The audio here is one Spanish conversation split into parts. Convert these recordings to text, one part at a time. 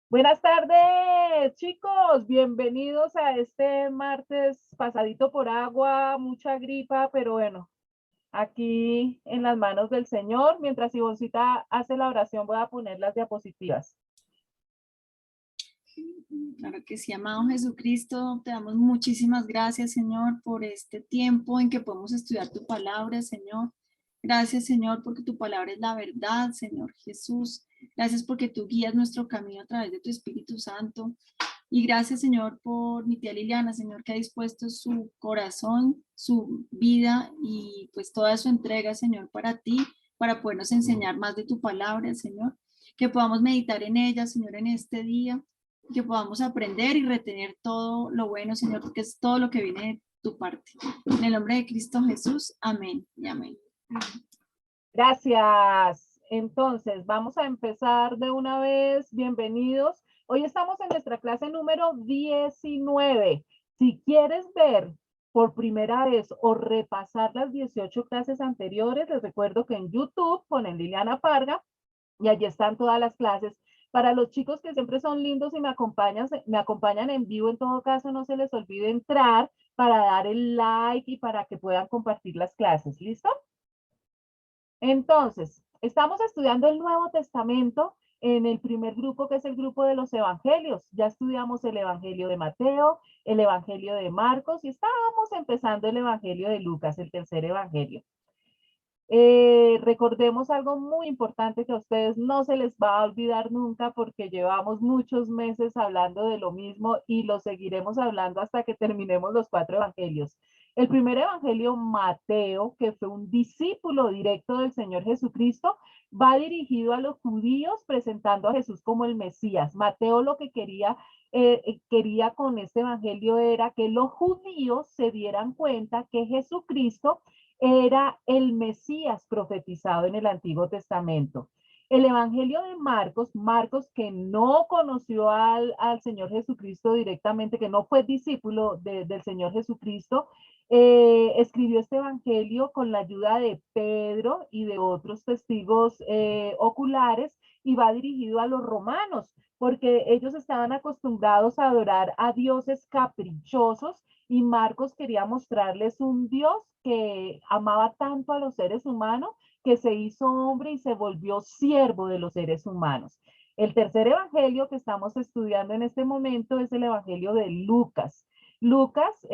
Buenas tardes, chicos. Bienvenidos a este martes pasadito por agua, mucha gripa, pero bueno, aquí en las manos del Señor. Mientras Ivoncita hace la oración, voy a poner las diapositivas. Claro que sí, amado Jesucristo, te damos muchísimas gracias, Señor, por este tiempo en que podemos estudiar tu palabra, Señor. Gracias, Señor, porque tu palabra es la verdad, Señor Jesús. Gracias porque tú guías nuestro camino a través de tu Espíritu Santo. Y gracias, Señor, por mi tía Liliana, Señor, que ha dispuesto su corazón, su vida y pues toda su entrega, Señor, para ti, para podernos enseñar más de tu palabra, Señor. Que podamos meditar en ella, Señor, en este día, que podamos aprender y retener todo lo bueno, Señor, porque es todo lo que viene de tu parte. En el nombre de Cristo Jesús, amén y amén. Gracias. Entonces, vamos a empezar de una vez. Bienvenidos. Hoy estamos en nuestra clase número 19. Si quieres ver por primera vez o repasar las 18 clases anteriores, les recuerdo que en YouTube ponen Liliana Parga y allí están todas las clases. Para los chicos que siempre son lindos y me acompañan en vivo, en todo caso, no se les olvide entrar para dar el like y para que puedan compartir las clases. ¿Listo? Entonces, estamos estudiando el Nuevo Testamento en el primer grupo, que es el grupo de los evangelios. Ya estudiamos el evangelio de Mateo, el evangelio de Marcos y estábamos empezando el evangelio de Lucas, el tercer evangelio. Recordemos algo muy importante que a ustedes no se les va a olvidar nunca porque llevamos muchos meses hablando de lo mismo y lo seguiremos hablando hasta que terminemos los 4 evangelios. El primer evangelio, Mateo, que fue un discípulo directo del Señor Jesucristo, va dirigido a los judíos presentando a Jesús como el Mesías. Mateo lo que quería con este evangelio era que los judíos se dieran cuenta que Jesucristo era el Mesías profetizado en el Antiguo Testamento. El Evangelio de Marcos, Marcos que no conoció al Señor Jesucristo directamente, que no fue discípulo del Señor Jesucristo, escribió este Evangelio con la ayuda de Pedro y de otros testigos oculares y va dirigido a los romanos, porque ellos estaban acostumbrados a adorar a dioses caprichosos y Marcos quería mostrarles un Dios que amaba tanto a los seres humanos que se hizo hombre y se volvió siervo de los seres humanos. El tercer evangelio que estamos estudiando en este momento es el evangelio de Lucas. Lucas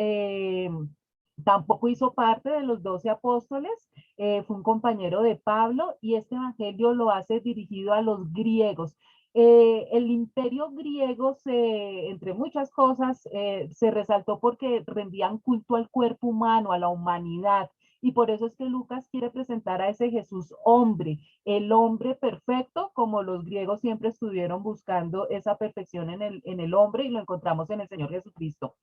tampoco hizo parte de los 12 apóstoles, fue un compañero de Pablo y este evangelio lo hace dirigido a los griegos. El imperio griego, entre muchas cosas, se resaltó porque rendían culto al cuerpo humano, a la humanidad. Y por eso es que Lucas quiere presentar a ese Jesús hombre, el hombre perfecto, como los griegos siempre estuvieron buscando esa perfección en el hombre y lo encontramos en el Señor Jesucristo.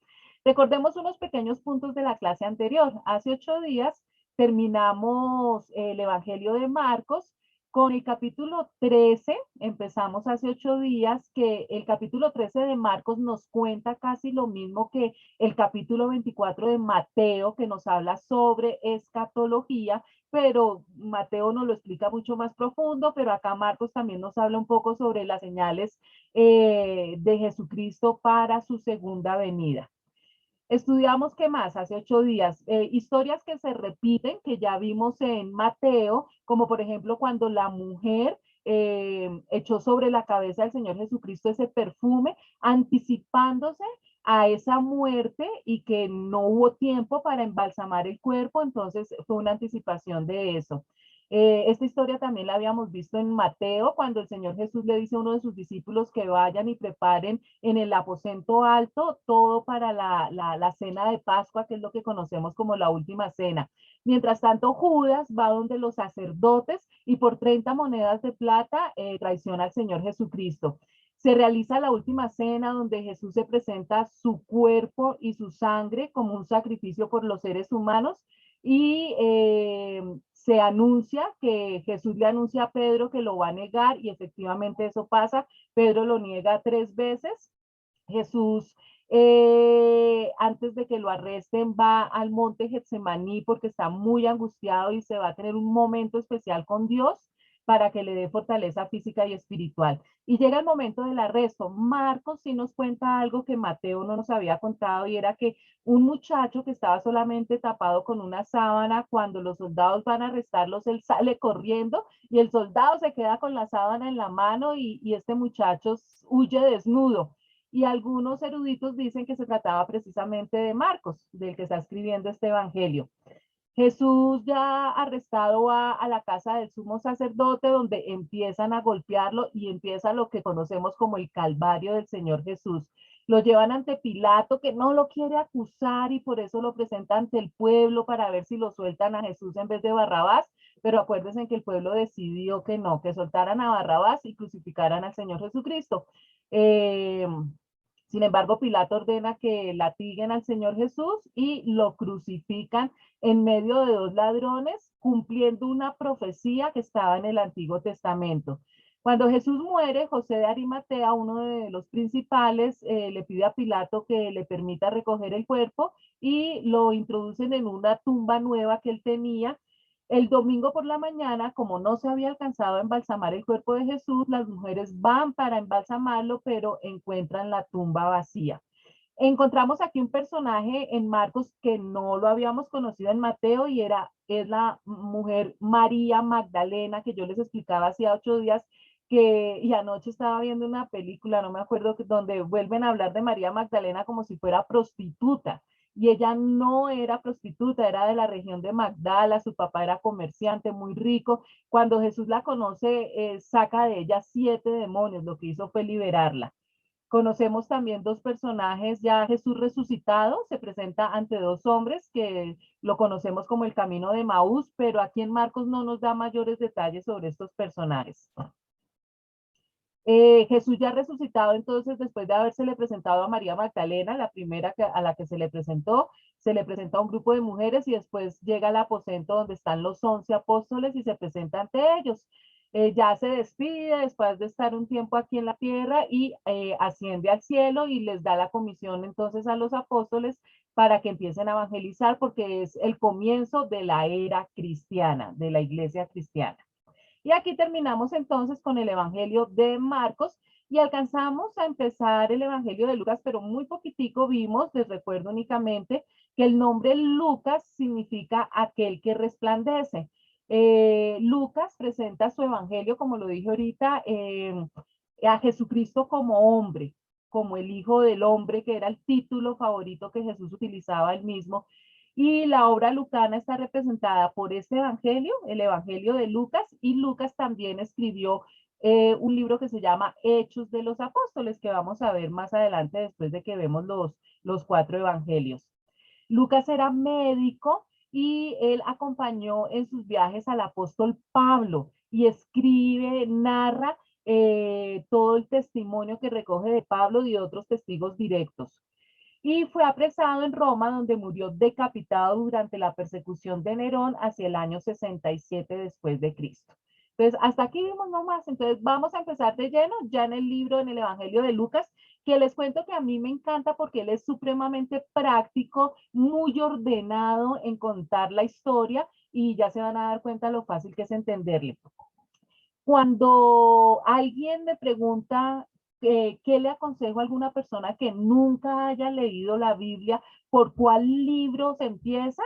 Recordemos unos pequeños puntos de la clase anterior. Hace 8 días terminamos el Evangelio de Marcos con el capítulo 13, empezamos hace 8 días, que el capítulo 13 de Marcos nos cuenta casi lo mismo que el capítulo 24 de Mateo, que nos habla sobre escatología, pero Mateo nos lo explica mucho más profundo, pero acá Marcos también nos habla un poco sobre las señales de Jesucristo para su segunda venida. Estudiamos, ¿qué más? Hace 8 días, historias que se repiten, que ya vimos en Mateo, como por ejemplo cuando la mujer echó sobre la cabeza del Señor Jesucristo ese perfume, anticipándose a esa muerte y que no hubo tiempo para embalsamar el cuerpo, entonces fue una anticipación de eso. Esta historia también la habíamos visto en Mateo, cuando el Señor Jesús le dice a uno de sus discípulos que vayan y preparen en el aposento alto todo para la cena de Pascua, que es lo que conocemos como la última cena. Mientras tanto, Judas va donde los sacerdotes y por 30 monedas de plata traiciona al Señor Jesucristo. Se realiza la última cena donde Jesús se presenta su cuerpo y su sangre como un sacrificio por los seres humanos y se anuncia que Jesús le anuncia a Pedro que lo va a negar y efectivamente eso pasa. Pedro lo niega 3 veces. Jesús, antes de que lo arresten, va al monte Getsemaní porque está muy angustiado y se va a tener un momento especial con Dios. para que le dé fortaleza física y espiritual. Y llega el momento del arresto. Marcos sí nos cuenta algo que Mateo no nos había contado, y era que un muchacho que estaba solamente tapado con una sábana, cuando los soldados van a arrestarlos, él sale corriendo y el soldado se queda con la sábana en la mano, y este muchacho huye desnudo. Y algunos eruditos dicen que se trataba precisamente de Marcos, del que está escribiendo este evangelio. Jesús, ya arrestado, va a la casa del sumo sacerdote, donde empiezan a golpearlo y empieza lo que conocemos como el Calvario del Señor Jesús. Lo llevan ante Pilato, que no lo quiere acusar, y por eso lo presenta ante el pueblo para ver si lo sueltan a Jesús en vez de Barrabás. Pero acuérdense que el pueblo decidió que no, que soltaran a Barrabás y crucificaran al Señor Jesucristo. Eh, Sin embargo, Pilato ordena que latiguen al Señor Jesús y lo crucifican en medio de dos ladrones, cumpliendo una profecía que estaba en el Antiguo Testamento. Cuando Jesús muere, José de Arimatea, uno de los principales, le pide a Pilato que le permita recoger el cuerpo, y lo introducen en una tumba nueva que él tenía. El domingo por la mañana, como no se había alcanzado a embalsamar el cuerpo de Jesús, las mujeres van para embalsamarlo, pero encuentran la tumba vacía. Encontramos aquí un personaje en Marcos que no lo habíamos conocido en Mateo, y es la mujer María Magdalena, que yo les explicaba hacía 8 días, y anoche estaba viendo una película, no me acuerdo, donde vuelven a hablar de María Magdalena como si fuera prostituta. Y ella no era prostituta, era de la región de Magdala, su papá era comerciante muy rico. Cuando Jesús la conoce, saca de ella 7 demonios, lo que hizo fue liberarla. Conocemos también dos personajes, ya Jesús resucitado se presenta ante dos hombres que lo conocemos como el camino de Maús, pero aquí en Marcos no nos da mayores detalles sobre estos personajes. Jesús ya resucitado, entonces, después de habérsele presentado a María Magdalena, la primera a la que se le presenta a un grupo de mujeres, y después llega al aposento donde están los 11 apóstoles y se presenta ante ellos. Ya se despide después de estar un tiempo aquí en la tierra, y asciende al cielo y les da la comisión entonces a los apóstoles para que empiecen a evangelizar, porque es el comienzo de la era cristiana, de la iglesia cristiana. Y aquí terminamos entonces con el Evangelio de Marcos, y alcanzamos a empezar el Evangelio de Lucas, pero muy poquitico vimos. Les recuerdo únicamente que el nombre Lucas significa aquel que resplandece. Lucas presenta su Evangelio, como lo dije ahorita, a Jesucristo como hombre, como el Hijo del Hombre, que era el título favorito que Jesús utilizaba él mismo. Y la obra lucana está representada por este evangelio, el evangelio de Lucas, y Lucas también escribió un libro que se llama Hechos de los Apóstoles, que vamos a ver más adelante después de que vemos los 4 evangelios. Lucas era médico, y él acompañó en sus viajes al apóstol Pablo, y escribe, narra todo el testimonio que recoge de Pablo y de otros testigos directos. Y fue apresado en Roma, donde murió decapitado durante la persecución de Nerón hacia el año 67 después de Cristo. Entonces, hasta aquí vimos nomás. Entonces, vamos a empezar de lleno ya en el libro, en el Evangelio de Lucas, que les cuento que a mí me encanta porque él es supremamente práctico, muy ordenado en contar la historia, y ya se van a dar cuenta lo fácil que es entenderle. Cuando alguien me pregunta qué le aconsejo a alguna persona que nunca haya leído la Biblia, por cuál libro se empieza,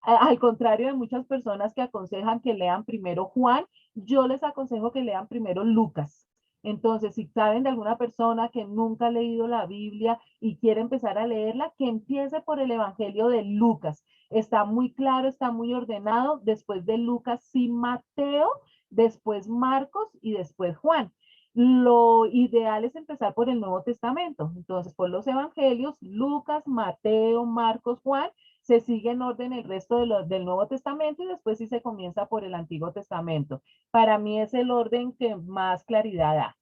al contrario de muchas personas que aconsejan que lean primero Juan, yo les aconsejo que lean primero Lucas. Entonces, si saben de alguna persona que nunca ha leído la Biblia y quiere empezar a leerla, que empiece por el Evangelio de Lucas. Está muy claro, está muy ordenado. Después de Lucas, sí, Mateo, después Marcos y después Juan. Lo ideal es empezar por el Nuevo Testamento. Entonces, por los Evangelios, Lucas, Mateo, Marcos, Juan, se sigue en orden el resto del Nuevo Testamento, y después sí se comienza por el Antiguo Testamento. Para mí es el orden que más claridad da.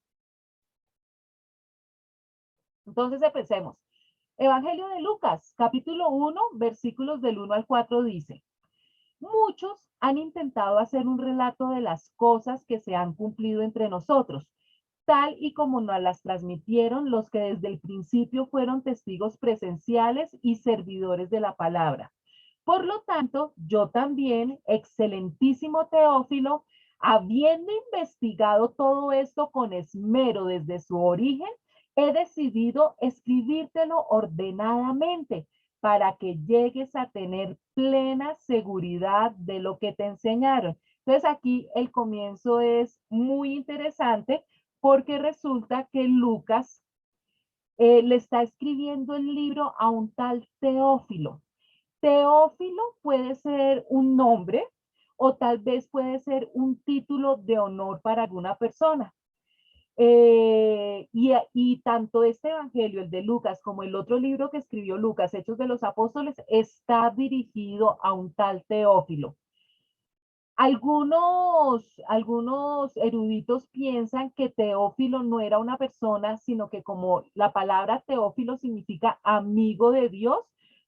Entonces empecemos. Evangelio de Lucas, capítulo 1, versículos del 1 al 4 dice: muchos han intentado hacer un relato de las cosas que se han cumplido entre nosotros, tal y como nos las transmitieron los que desde el principio fueron testigos presenciales y servidores de la palabra. Por lo tanto, yo también, excelentísimo Teófilo, Habiendo investigado todo esto con esmero desde su origen, he decidido escribírtelo ordenadamente para que llegues a tener plena seguridad de lo que te enseñaron. Entonces aquí el comienzo es muy interesante porque resulta que Lucas le está escribiendo el libro a un tal Teófilo. Teófilo puede ser un nombre o tal vez puede ser un título de honor para alguna persona. Y tanto este evangelio, el de Lucas, como el otro libro que escribió Lucas, Hechos de los Apóstoles, está dirigido a un tal Teófilo. Algunos eruditos piensan que Teófilo no era una persona, sino que como la palabra Teófilo significa amigo de Dios,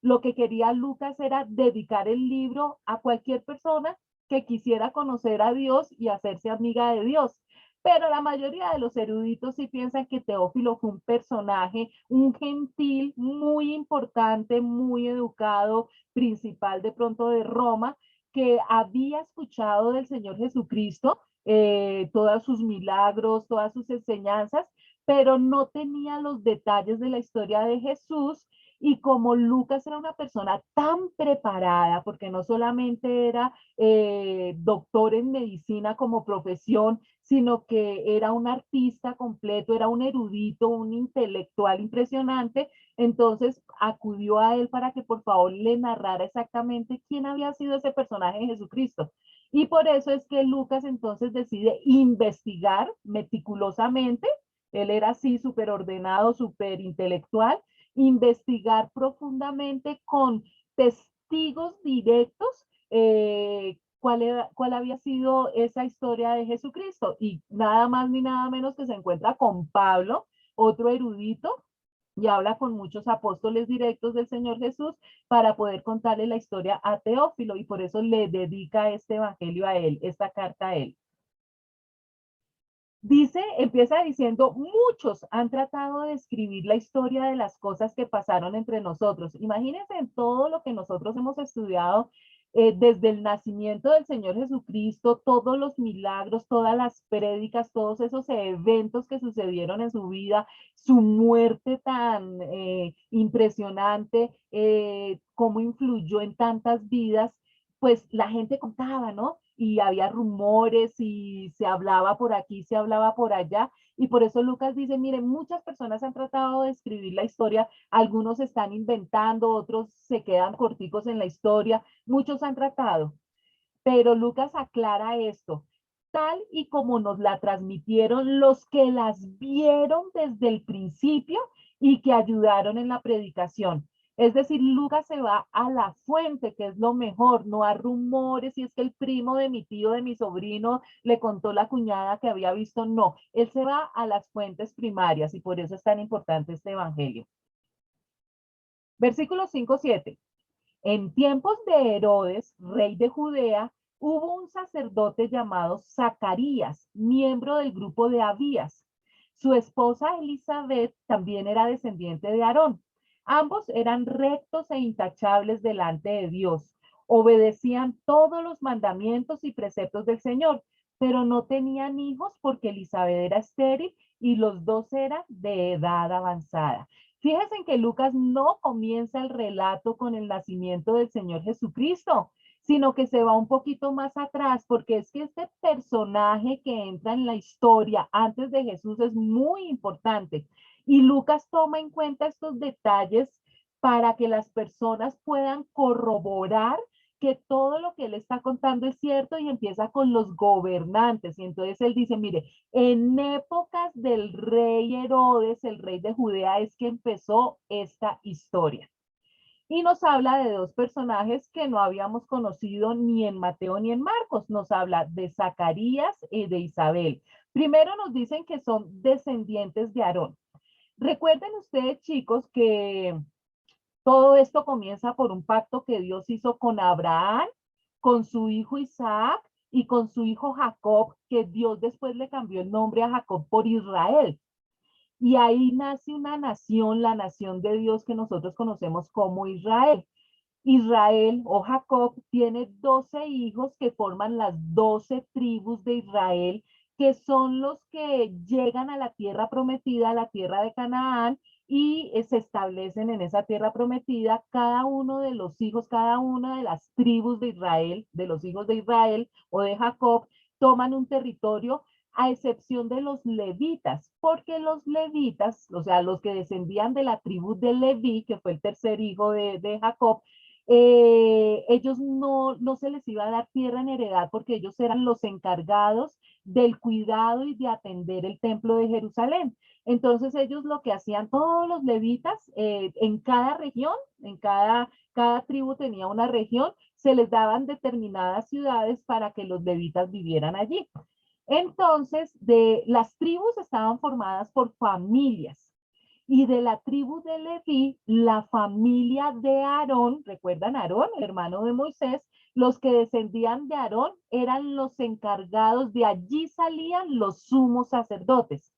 lo que quería Lucas era dedicar el libro a cualquier persona que quisiera conocer a Dios y hacerse amiga de Dios. Pero la mayoría de los eruditos sí piensan que Teófilo fue un personaje, un gentil muy importante, muy educado, principal de pronto de Roma, que había escuchado del Señor Jesucristo, todos sus milagros, todas sus enseñanzas, pero no tenía los detalles de la historia de Jesús. Y como Lucas era una persona tan preparada, porque no solamente era doctor en medicina como profesión, sino que era un artista completo, era un erudito, un intelectual impresionante, entonces acudió a él para que por favor le narrara exactamente quién había sido ese personaje de Jesucristo. Y por eso es que Lucas entonces decide investigar meticulosamente, él era así súper ordenado, súper intelectual, investigar profundamente con testigos directos cuál había sido esa historia de Jesucristo. Y nada más ni nada menos que se encuentra con Pablo, otro erudito, y habla con muchos apóstoles directos del Señor Jesús para poder contarle la historia a Teófilo y por eso le dedica este evangelio a él, esta carta a él. Dice, empieza diciendo, muchos han tratado de escribir la historia de las cosas que pasaron entre nosotros. Imagínense en todo lo que nosotros hemos estudiado desde el nacimiento del Señor Jesucristo, todos los milagros, todas las prédicas, todos esos eventos que sucedieron en su vida, su muerte tan impresionante, cómo influyó en tantas vidas, pues la gente contaba, ¿no? Y había rumores y se hablaba por aquí, se hablaba por allá. Y por eso Lucas dice, miren, muchas personas han tratado de escribir la historia, algunos están inventando, otros se quedan corticos en la historia, muchos han tratado. Pero Lucas aclara esto, tal y como nos la transmitieron los que las vieron desde el principio y que ayudaron en la predicación. Es decir, Lucas se va a la fuente, que es lo mejor, no a rumores, si es que el primo de mi tío, de mi sobrino, le contó la cuñada que había visto, no, él se va a las fuentes primarias y por eso es tan importante este evangelio. Versículo 5-7. En tiempos de Herodes, rey de Judea, hubo un sacerdote llamado Zacarías, miembro del grupo de Abías. Su esposa Elizabeth también era descendiente de Aarón. Ambos eran rectos e intachables delante de Dios. Obedecían todos los mandamientos y preceptos del Señor, pero no tenían hijos porque Elizabeth era estéril y los dos eran de edad avanzada. Fíjense en que Lucas no comienza el relato con el nacimiento del Señor Jesucristo, sino que se va un poquito más atrás, porque es que este personaje que entra en la historia antes de Jesús es muy importante. Y Lucas toma en cuenta estos detalles para que las personas puedan corroborar que todo lo que él está contando es cierto y empieza con los gobernantes. Y entonces él dice, mire, en épocas del rey Herodes, el rey de Judea, es que empezó esta historia. Y nos habla de dos personajes que no habíamos conocido ni en Mateo ni en Marcos. Nos habla de Zacarías y de Isabel. Primero nos dicen que son descendientes de Aarón. Recuerden ustedes, chicos, que todo esto comienza por un pacto que Dios hizo con Abraham, con su hijo Isaac y con su hijo Jacob, que Dios después le cambió el nombre a Jacob por Israel. Y ahí nace una nación, la nación de Dios que nosotros conocemos como Israel. Israel o Jacob tiene 12 hijos que forman las 12 tribus de Israel, que son los que llegan a la tierra prometida, a la tierra de Canaán, y se establecen en esa tierra prometida. Cada uno de los hijos, cada una de las tribus de Israel, de los hijos de Israel o de Jacob, toman un territorio, a excepción de los levitas, porque los levitas, o sea, los que descendían de la tribu de Leví, que fue el tercer hijo de Jacob, ellos no se les iba a dar tierra en heredad porque ellos eran los encargados del cuidado y de atender el templo de Jerusalén. Entonces ellos lo que hacían, todos los levitas, en cada región, cada tribu tenía una región, se les daban determinadas ciudades para que los levitas vivieran allí. Entonces, las tribus estaban formadas por familias. Y de la tribu de Leví, la familia de Aarón, ¿recuerdan Aarón, el hermano de Moisés? Los que descendían de Aarón eran los encargados, de allí salían los sumos sacerdotes.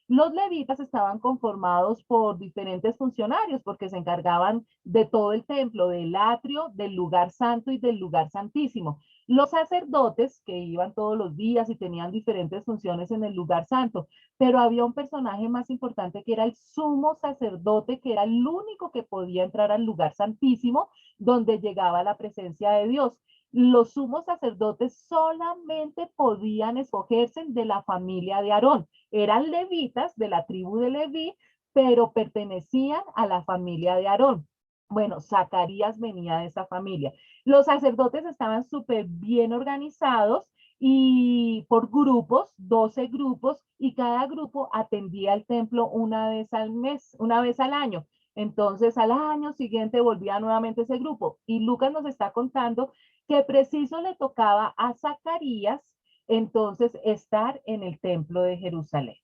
Los levitas estaban conformados por diferentes funcionarios porque se encargaban de todo el templo, del atrio, del lugar santo y del lugar santísimo. Los sacerdotes que iban todos los días y tenían diferentes funciones en el lugar santo, pero había un personaje más importante que era el sumo sacerdote, que era el único que podía entrar al lugar santísimo donde llegaba la presencia de Dios. Los sumos sacerdotes solamente podían escogerse de la familia de Aarón. Eran levitas de la tribu de Leví, pero pertenecían a la familia de Aarón. Bueno, Zacarías venía de esa familia. Los sacerdotes estaban súper bien organizados y por grupos, 12 grupos, y cada grupo atendía el templo una vez al mes, una vez al año. Entonces, al año siguiente volvía nuevamente ese grupo. Y Lucas nos está contando que preciso le tocaba a Zacarías entonces estar en el templo de Jerusalén.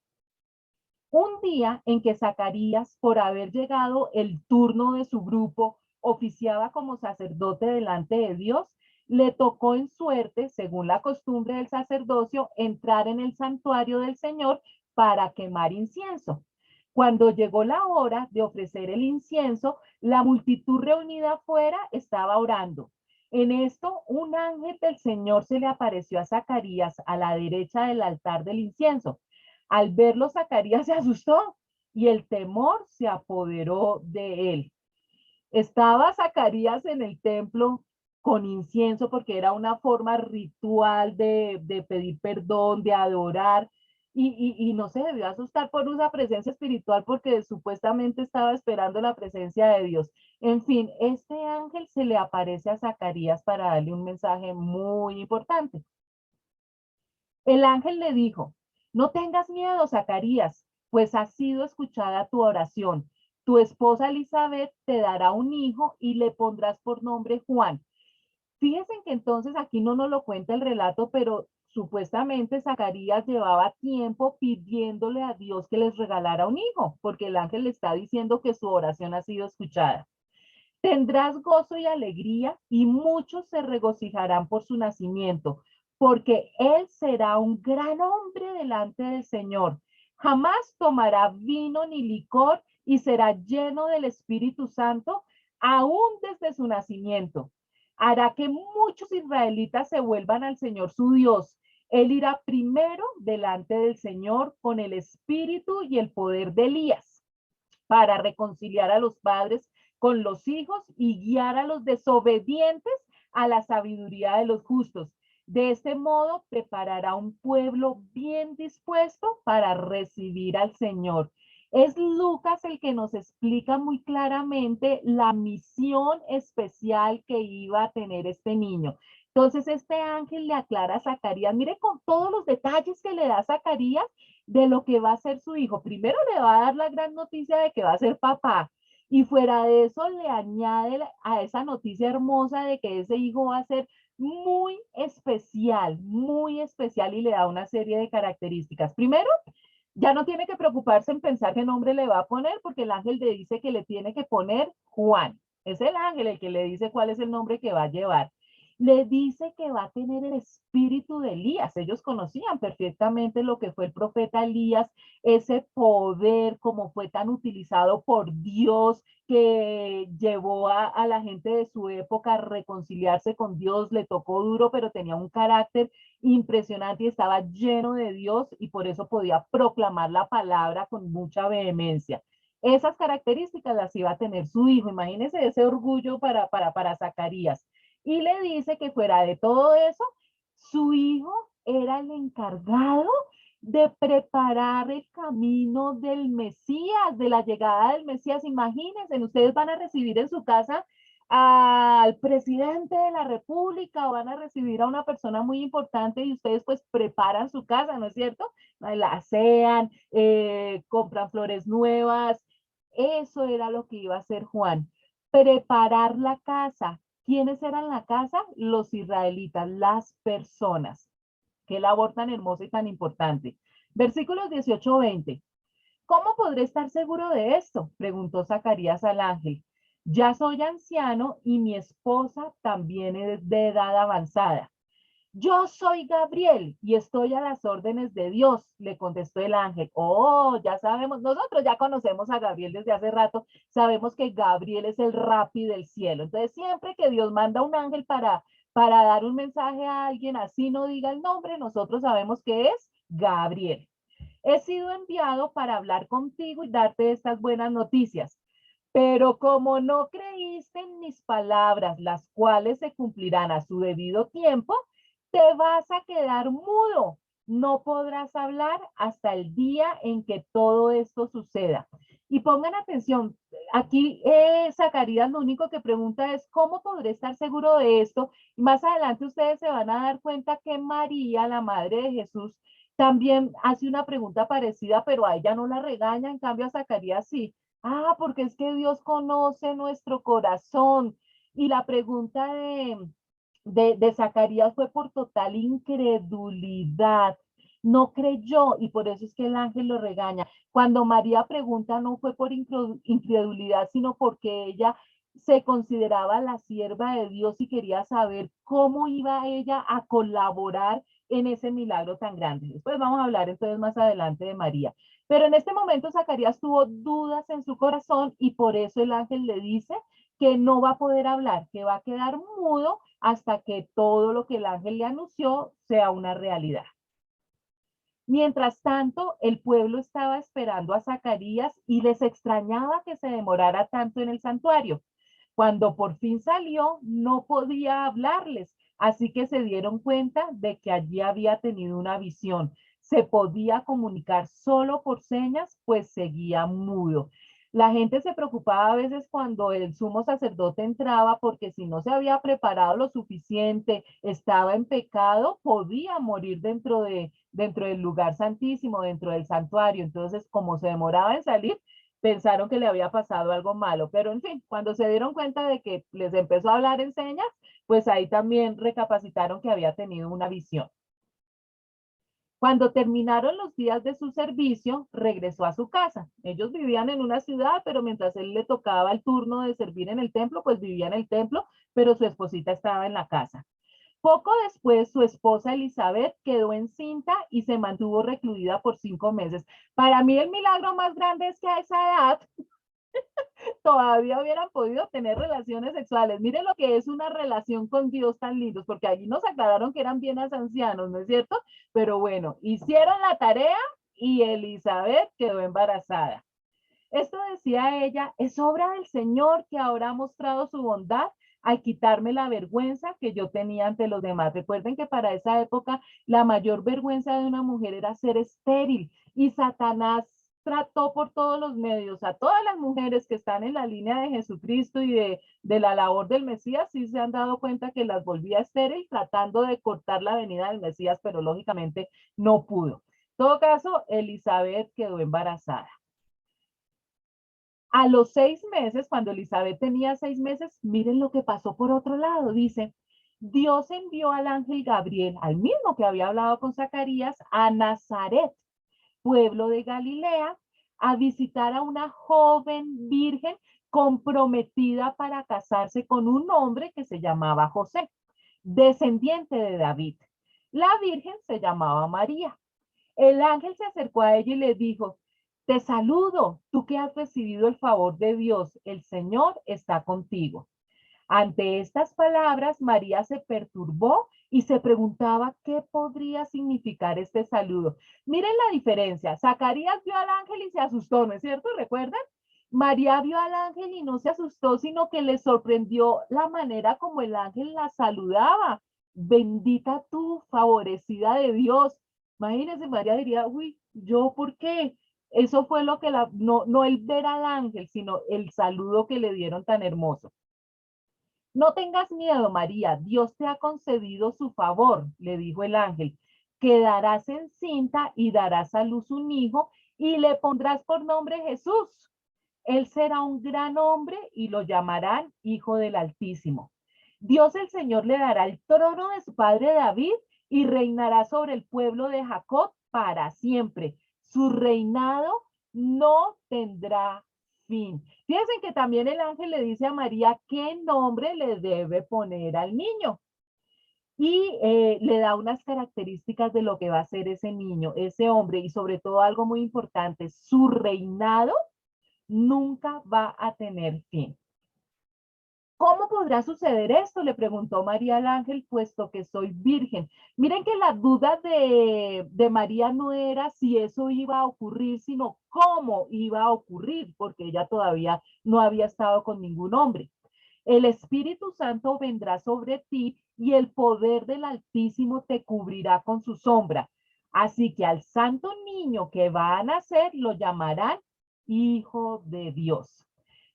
Un día en que Zacarías, por haber llegado el turno de su grupo, oficiaba como sacerdote delante de Dios, le tocó en suerte, según la costumbre del sacerdocio, entrar en el santuario del Señor para quemar incienso. Cuando llegó la hora de ofrecer el incienso, la multitud reunida afuera estaba orando. En esto, un ángel del Señor se le apareció a Zacarías a la derecha del altar del incienso. Al verlo, Zacarías se asustó y el temor se apoderó de él. Estaba Zacarías en el templo con incienso porque era una forma ritual de pedir perdón, de adorar, y no se debió asustar por una presencia espiritual porque supuestamente estaba esperando la presencia de Dios. En fin, este ángel se le aparece a Zacarías para darle un mensaje muy importante. El ángel le dijo: no tengas miedo, Zacarías, pues ha sido escuchada tu oración. Tu esposa Elizabeth te dará un hijo y le pondrás por nombre Juan. Fíjense que entonces aquí no nos lo cuenta el relato, pero supuestamente Zacarías llevaba tiempo pidiéndole a Dios que les regalara un hijo, porque el ángel le está diciendo que su oración ha sido escuchada. Tendrás gozo y alegría, y muchos se regocijarán por su nacimiento, porque él será un gran hombre delante del Señor. Jamás tomará vino ni licor y será lleno del Espíritu Santo, aún desde su nacimiento. Hará que muchos israelitas se vuelvan al Señor su Dios. Él irá primero delante del Señor con el espíritu y el poder de Elías, para reconciliar a los padres con los hijos y guiar a los desobedientes a la sabiduría de los justos. De este modo preparará un pueblo bien dispuesto para recibir al Señor. Es Lucas el que nos explica muy claramente la misión especial que iba a tener este niño. Entonces este ángel le aclara a Zacarías, mire con todos los detalles que le da Zacarías de lo que va a ser su hijo. Primero le va a dar la gran noticia de que va a ser papá, y fuera de eso le añade a esa noticia hermosa de que ese hijo va a ser muy especial, y le da una serie de características. Primero, ya no tiene que preocuparse en pensar qué nombre le va a poner, porque el ángel le dice que le tiene que poner Juan. Es el ángel el que le dice cuál es el nombre que va a llevar. Le dice que va a tener el espíritu de Elías. Ellos conocían perfectamente lo que fue el profeta Elías, ese poder como fue tan utilizado por Dios que llevó a la gente de su época a reconciliarse con Dios, le tocó duro, pero tenía un carácter impresionante y estaba lleno de Dios y por eso podía proclamar la palabra con mucha vehemencia. Esas características las iba a tener su hijo. Imagínense ese orgullo para Zacarías. Y le dice que fuera de todo eso, su hijo era el encargado de preparar el camino del Mesías, de la llegada del Mesías. Imagínense, ustedes van a recibir en su casa al presidente de la República o van a recibir a una persona muy importante y ustedes pues preparan su casa, ¿no es cierto? La asean, compran flores nuevas. Eso era lo que iba a hacer Juan, preparar la casa. ¿Quiénes eran la casa? Los israelitas, las personas. Qué labor tan hermosa y tan importante. Versículos 18-20. ¿Cómo podré estar seguro de esto? Preguntó Zacarías al ángel. Ya soy anciano y mi esposa también es de edad avanzada. Yo soy Gabriel y estoy a las órdenes de Dios, le contestó el ángel. Oh, ya sabemos, nosotros ya conocemos a Gabriel desde hace rato, sabemos que Gabriel es el Rapi del cielo. Entonces, siempre que Dios manda un ángel para dar un mensaje a alguien, así no diga el nombre, nosotros sabemos que es Gabriel. He sido enviado para hablar contigo y darte estas buenas noticias. Pero como no creíste en mis palabras, las cuales se cumplirán a su debido tiempo, te vas a quedar mudo. No podrás hablar hasta el día en que todo esto suceda. Y pongan atención, aquí Zacarías lo único que pregunta es, ¿cómo podré estar seguro de esto? Y más adelante ustedes se van a dar cuenta que María, la madre de Jesús, también hace una pregunta parecida, pero a ella no la regaña, en cambio a Zacarías sí. Ah, porque es que Dios conoce nuestro corazón. Y la pregunta de Zacarías fue por total incredulidad. No creyó y por eso es que el ángel lo regaña. Cuando María pregunta no fue por incredulidad, sino porque ella se consideraba la sierva de Dios y quería saber cómo iba ella a colaborar en ese milagro tan grande. Después vamos a hablar entonces más adelante de María. Pero en este momento Zacarías tuvo dudas en su corazón y por eso el ángel le dice que no va a poder hablar, que va a quedar mudo hasta que todo lo que el ángel le anunció sea una realidad. Mientras tanto, el pueblo estaba esperando a Zacarías y les extrañaba que se demorara tanto en el santuario. Cuando por fin salió, no podía hablarles, así que se dieron cuenta de que allí había tenido una visión. Se podía comunicar solo por señas, pues seguía mudo. La gente se preocupaba a veces cuando el sumo sacerdote entraba porque si no se había preparado lo suficiente, estaba en pecado, podía morir dentro del lugar santísimo, dentro del santuario. Entonces, como se demoraba en salir, pensaron que le había pasado algo malo. Pero en fin, cuando se dieron cuenta de que les empezó a hablar en señas, pues ahí también recapacitaron que había tenido una visión. Cuando terminaron los días de su servicio, regresó a su casa. Ellos vivían en una ciudad, pero mientras él le tocaba el turno de servir en el templo, pues vivía en el templo, pero su esposita estaba en la casa. Poco después, su esposa Elizabeth quedó encinta y se mantuvo recluida por 5 meses. Para mí el milagro más grande es que a esa edad todavía hubieran podido tener relaciones sexuales. Miren lo que es una relación con Dios tan lindos, porque allí nos aclararon que eran bienes ancianos, ¿no es cierto? Pero bueno, hicieron la tarea y Elizabeth quedó embarazada. Esto decía ella, es obra del Señor que ahora ha mostrado su bondad al quitarme la vergüenza que yo tenía ante los demás. Recuerden que para esa época la mayor vergüenza de una mujer era ser estéril y Satanás trató por todos los medios a todas las mujeres que están en la línea de Jesucristo y de la labor del Mesías, sí se han dado cuenta que las volvía estéril tratando de cortar la venida del Mesías, pero lógicamente no pudo. En todo caso, Elizabeth quedó embarazada. A los 6 meses, cuando Elizabeth tenía 6 meses, miren lo que pasó por otro lado. Dice, Dios envió al ángel Gabriel, al mismo que había hablado con Zacarías, a Nazaret, pueblo de Galilea, a visitar a una joven virgen comprometida para casarse con un hombre que se llamaba José, descendiente de David. La virgen se llamaba María. El ángel se acercó a ella y le dijo, te saludo, tú que has recibido el favor de Dios, el Señor está contigo. Ante estas palabras, María se perturbó y se preguntaba qué podría significar este saludo. Miren la diferencia. Zacarías vio al ángel y se asustó, ¿no es cierto? ¿Recuerdan? María vio al ángel y no se asustó, sino que le sorprendió la manera como el ángel la saludaba. Bendita tú, favorecida de Dios. Imagínense, María diría, uy, ¿yo por qué? Eso fue lo que no el ver al ángel, sino el saludo que le dieron tan hermoso. No tengas miedo, María, Dios te ha concedido su favor, le dijo el ángel. Quedarás encinta y darás a luz un hijo y le pondrás por nombre Jesús. Él será un gran hombre y lo llamarán Hijo del Altísimo. Dios el Señor le dará el trono de su padre David y reinará sobre el pueblo de Jacob para siempre. Su reinado no tendrá fin. Fíjense que también el ángel le dice a María qué nombre le debe poner al niño y le da unas características de lo que va a ser ese niño, ese hombre, y sobre todo algo muy importante, su reinado nunca va a tener fin. ¿Cómo podrá suceder esto? Le preguntó María al ángel, puesto que soy virgen. Miren que la duda de María no era si eso iba a ocurrir, sino cómo iba a ocurrir, porque ella todavía no había estado con ningún hombre. El Espíritu Santo vendrá sobre ti y el poder del Altísimo te cubrirá con su sombra. Así que al santo niño que va a nacer lo llamarán Hijo de Dios.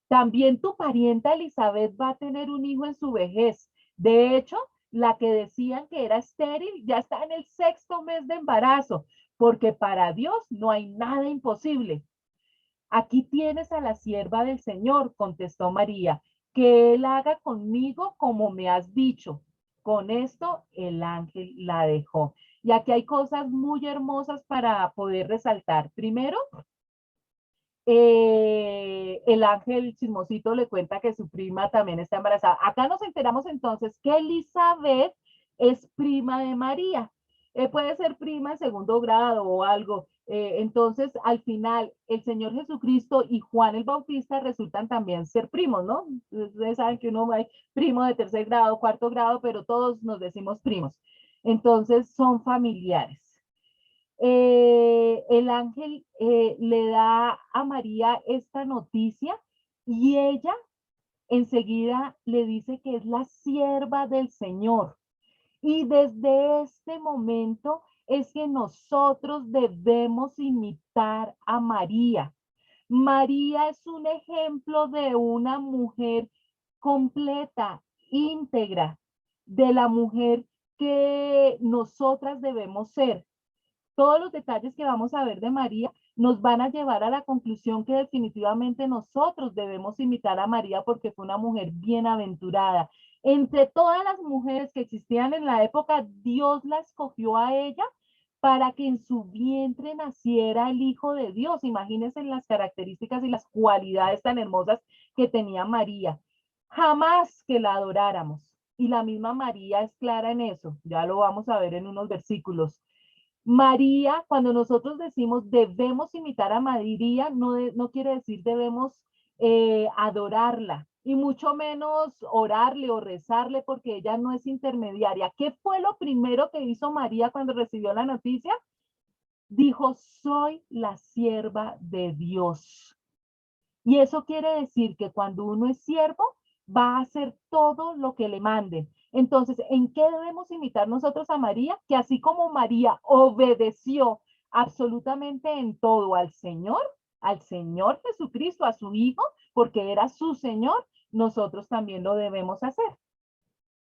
También tu parienta Elizabeth va a tener un hijo en su vejez. De hecho, la que decían que era estéril ya está en el 6º mes de embarazo, porque para Dios no hay nada imposible. Aquí tienes a la sierva del Señor, contestó María, que Él haga conmigo como me has dicho. Con esto el ángel la dejó. Y aquí hay cosas muy hermosas para poder resaltar. Primero, el ángel chismosito le cuenta que su prima también está embarazada. Acá nos enteramos entonces que Elizabeth es prima de María. Puede ser prima en 2º grado o algo. Entonces, al final, el Señor Jesucristo y Juan el Bautista resultan también ser primos, ¿no? Ustedes saben que uno hay primo de 3er grado, 4º grado, pero todos nos decimos primos. Entonces, son familiares. El ángel le da a María esta noticia y ella enseguida le dice que es la sierva del Señor. Y desde este momento es que nosotros debemos imitar a María. María es un ejemplo de una mujer completa, íntegra, de la mujer que nosotras debemos ser. Todos los detalles que vamos a ver de María nos van a llevar a la conclusión que definitivamente nosotros debemos imitar a María porque fue una mujer bienaventurada. Entre todas las mujeres que existían en la época, Dios la escogió a ella para que en su vientre naciera el Hijo de Dios. Imagínense las características y las cualidades tan hermosas que tenía María. Jamás que la adoráramos. Y la misma María es clara en eso. Ya lo vamos a ver en unos versículos. María, cuando nosotros decimos debemos imitar a María, no quiere decir debemos adorarla y mucho menos orarle o rezarle porque ella no es intermediaria. ¿Qué fue lo primero que hizo María cuando recibió la noticia? Dijo, soy la sierva de Dios. Y eso quiere decir que cuando uno es siervo, va a hacer todo lo que le manden. Entonces, ¿en qué debemos imitar nosotros a María? Que así como María obedeció absolutamente en todo al Señor Jesucristo, a su Hijo, porque era su Señor, nosotros también lo debemos hacer.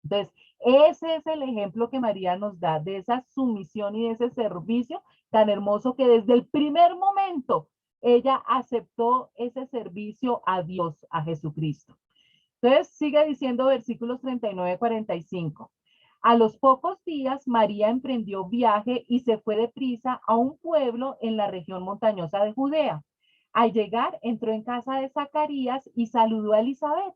Entonces, ese es el ejemplo que María nos da de esa sumisión y de ese servicio tan hermoso que desde el primer momento ella aceptó ese servicio a Dios, a Jesucristo. Entonces, sigue diciendo versículos 39-45. A los pocos días, María emprendió viaje y se fue deprisa a un pueblo en la región montañosa de Judea. Al llegar, entró en casa de Zacarías y saludó a Elizabeth.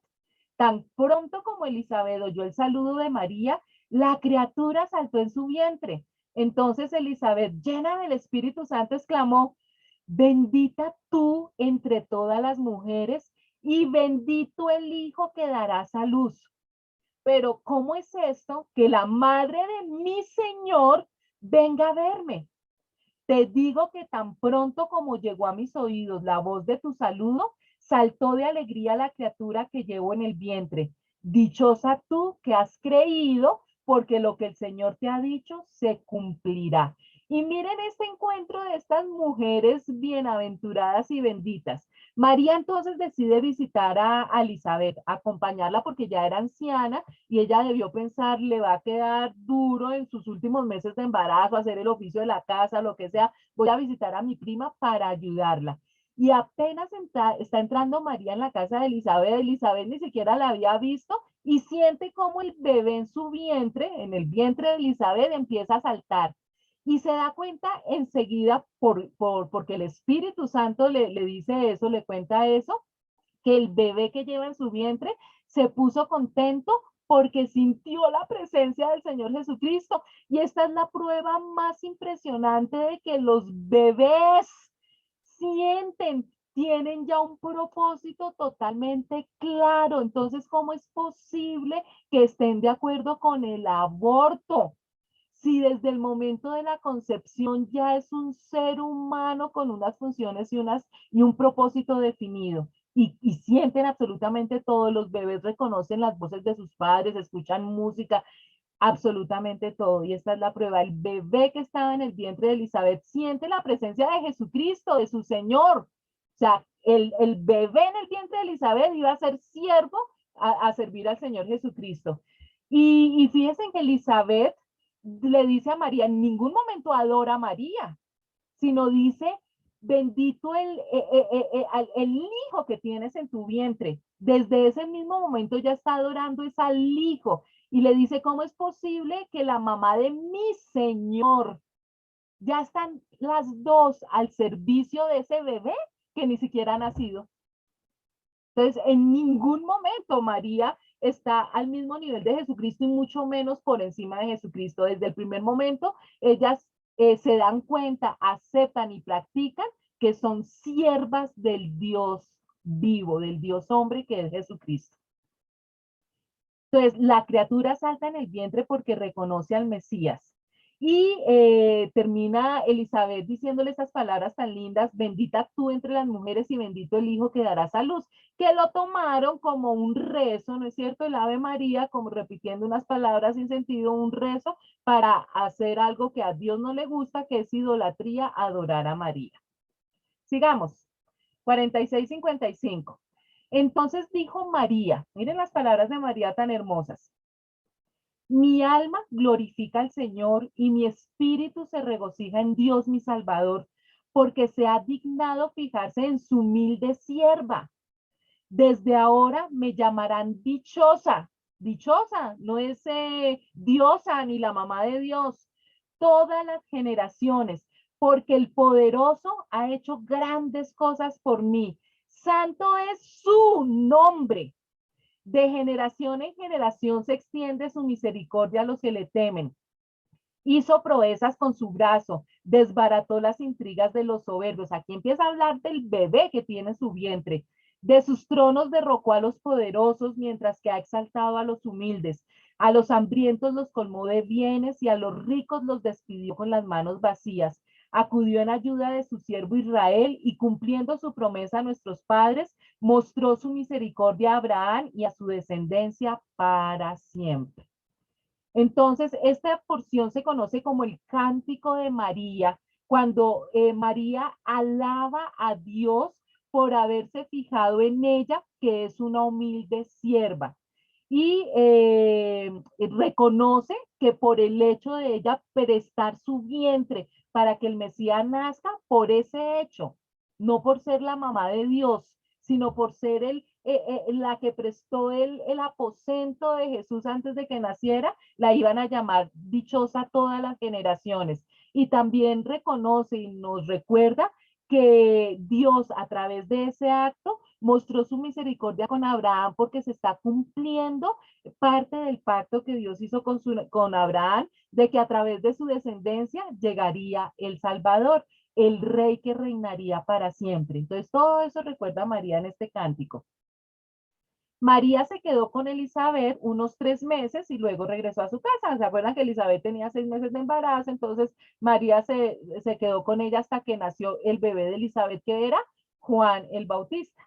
Tan pronto como Elizabeth oyó el saludo de María, la criatura saltó en su vientre. Entonces Elizabeth, llena del Espíritu Santo, exclamó: bendita tú entre todas las mujeres y bendito el hijo que darás a luz. Pero ¿cómo es esto que la madre de mi Señor venga a verme? Te digo que tan pronto como llegó a mis oídos la voz de tu saludo, saltó de alegría la criatura que llevo en el vientre. Dichosa tú que has creído, porque lo que el Señor te ha dicho se cumplirá. Y miren este encuentro de estas mujeres bienaventuradas y benditas. María entonces decide visitar a Elizabeth, acompañarla porque ya era anciana y ella debió pensar, le va a quedar duro en sus últimos meses de embarazo, hacer el oficio de la casa, lo que sea, voy a visitar a mi prima para ayudarla. Y apenas está entrando María en la casa de Elizabeth, Elizabeth ni siquiera la había visto y siente como el bebé en su vientre, en el vientre de Elizabeth, empieza a saltar. Y se da cuenta enseguida, porque el Espíritu Santo le dice eso, le cuenta eso, que el bebé que lleva en su vientre se puso contento porque sintió la presencia del Señor Jesucristo. Y esta es la prueba más impresionante de que los bebés sienten, tienen ya un propósito totalmente claro. Entonces, ¿cómo es posible que estén de acuerdo con el aborto? Si desde el momento de la concepción ya es un ser humano con unas funciones y un propósito definido. Y sienten absolutamente todo, los bebés reconocen las voces de sus padres, escuchan música, absolutamente todo. Y esta es la prueba, el bebé que estaba en el vientre de Elizabeth siente la presencia de Jesucristo, de su Señor. O sea, el bebé en el vientre de Elizabeth iba a ser siervo a servir al Señor Jesucristo. Y fíjense que Elizabeth le dice a María, en ningún momento adora a María, sino dice, bendito el hijo que tienes en tu vientre. Desde ese mismo momento ya está adorando es al hijo. Y le dice, ¿cómo es posible que la mamá de mi Señor, ya están las dos al servicio de ese bebé que ni siquiera ha nacido? Entonces, en ningún momento María está al mismo nivel de Jesucristo y mucho menos por encima de Jesucristo. Desde el primer momento, ellas se dan cuenta, aceptan y practican que son siervas del Dios vivo, del Dios hombre que es Jesucristo. Entonces, la criatura salta en el vientre porque reconoce al Mesías. Y termina Elizabeth diciéndole estas palabras tan lindas: bendita tú entre las mujeres y bendito el hijo que darás a luz, que lo tomaron como un rezo, ¿no es cierto? El Ave María, como repitiendo unas palabras sin sentido, un rezo para hacer algo que a Dios no le gusta, que es idolatría, adorar a María. Sigamos. 46-55. Entonces dijo María, miren las palabras de María tan hermosas: mi alma glorifica al Señor y mi espíritu se regocija en Dios mi Salvador, porque se ha dignado fijarse en su humilde sierva. Desde ahora me llamarán dichosa. Dichosa, no es diosa ni la mamá de Dios. Todas las generaciones, porque el poderoso ha hecho grandes cosas por mí. Santo es su nombre. De generación en generación se extiende su misericordia a los que le temen. Hizo proezas con su brazo, desbarató las intrigas de los soberbios. Aquí empieza a hablar del bebé que tiene en su vientre. De sus tronos derrocó a los poderosos, mientras que ha exaltado a los humildes. A los hambrientos los colmó de bienes y a los ricos los despidió con las manos vacías. Acudió en ayuda de su siervo Israel y, cumpliendo su promesa a nuestros padres, mostró su misericordia a Abraham y a su descendencia para siempre. Entonces, esta porción se conoce como el Cántico de María, cuando María alaba a Dios por haberse fijado en ella, que es una humilde sierva, y reconoce que por el hecho de ella prestar su vientre para que el Mesías nazca, por ese hecho, no por ser la mamá de Dios, sino por ser la que prestó el aposento de Jesús antes de que naciera, la iban a llamar dichosa todas las generaciones. Y también reconoce y nos recuerda que Dios, a través de ese acto, mostró su misericordia con Abraham porque se está cumpliendo parte del pacto que Dios hizo con Abraham, de que a través de su descendencia llegaría el Salvador, el rey que reinaría para siempre. Entonces, todo eso recuerda a María en este cántico. María se quedó con Elizabeth unos 3 meses y luego regresó a su casa. ¿Se acuerdan que Elizabeth tenía 6 meses de embarazo? Entonces María se quedó con ella hasta que nació el bebé de Elizabeth, que era Juan el Bautista.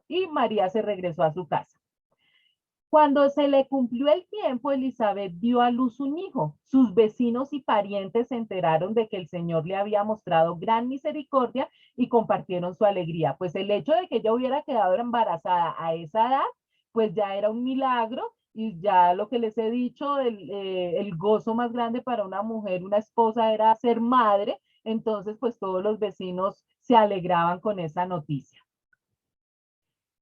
Y María se regresó a su casa. Cuando se le cumplió el tiempo, Elizabeth dio a luz un hijo. Sus vecinos y parientes se enteraron de que el Señor le había mostrado gran misericordia y compartieron su alegría. Pues el hecho de que ella hubiera quedado embarazada a esa edad, pues ya era un milagro y ya lo que les he dicho, el gozo más grande para una mujer, una esposa, era ser madre. Entonces, pues todos los vecinos se alegraban con esa noticia.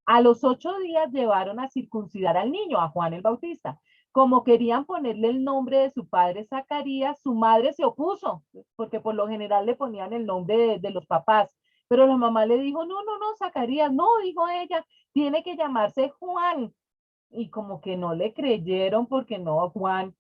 A los 8 días llevaron a circuncidar al niño, a Juan el Bautista. Como querían ponerle el nombre de su padre Zacarías, su madre se opuso, porque por lo general le ponían el nombre de los papás. Pero la mamá le dijo, no, no, no, Zacarías, no, dijo ella, tiene que llamarse Juan. Y como que no le creyeron porque no, Juan.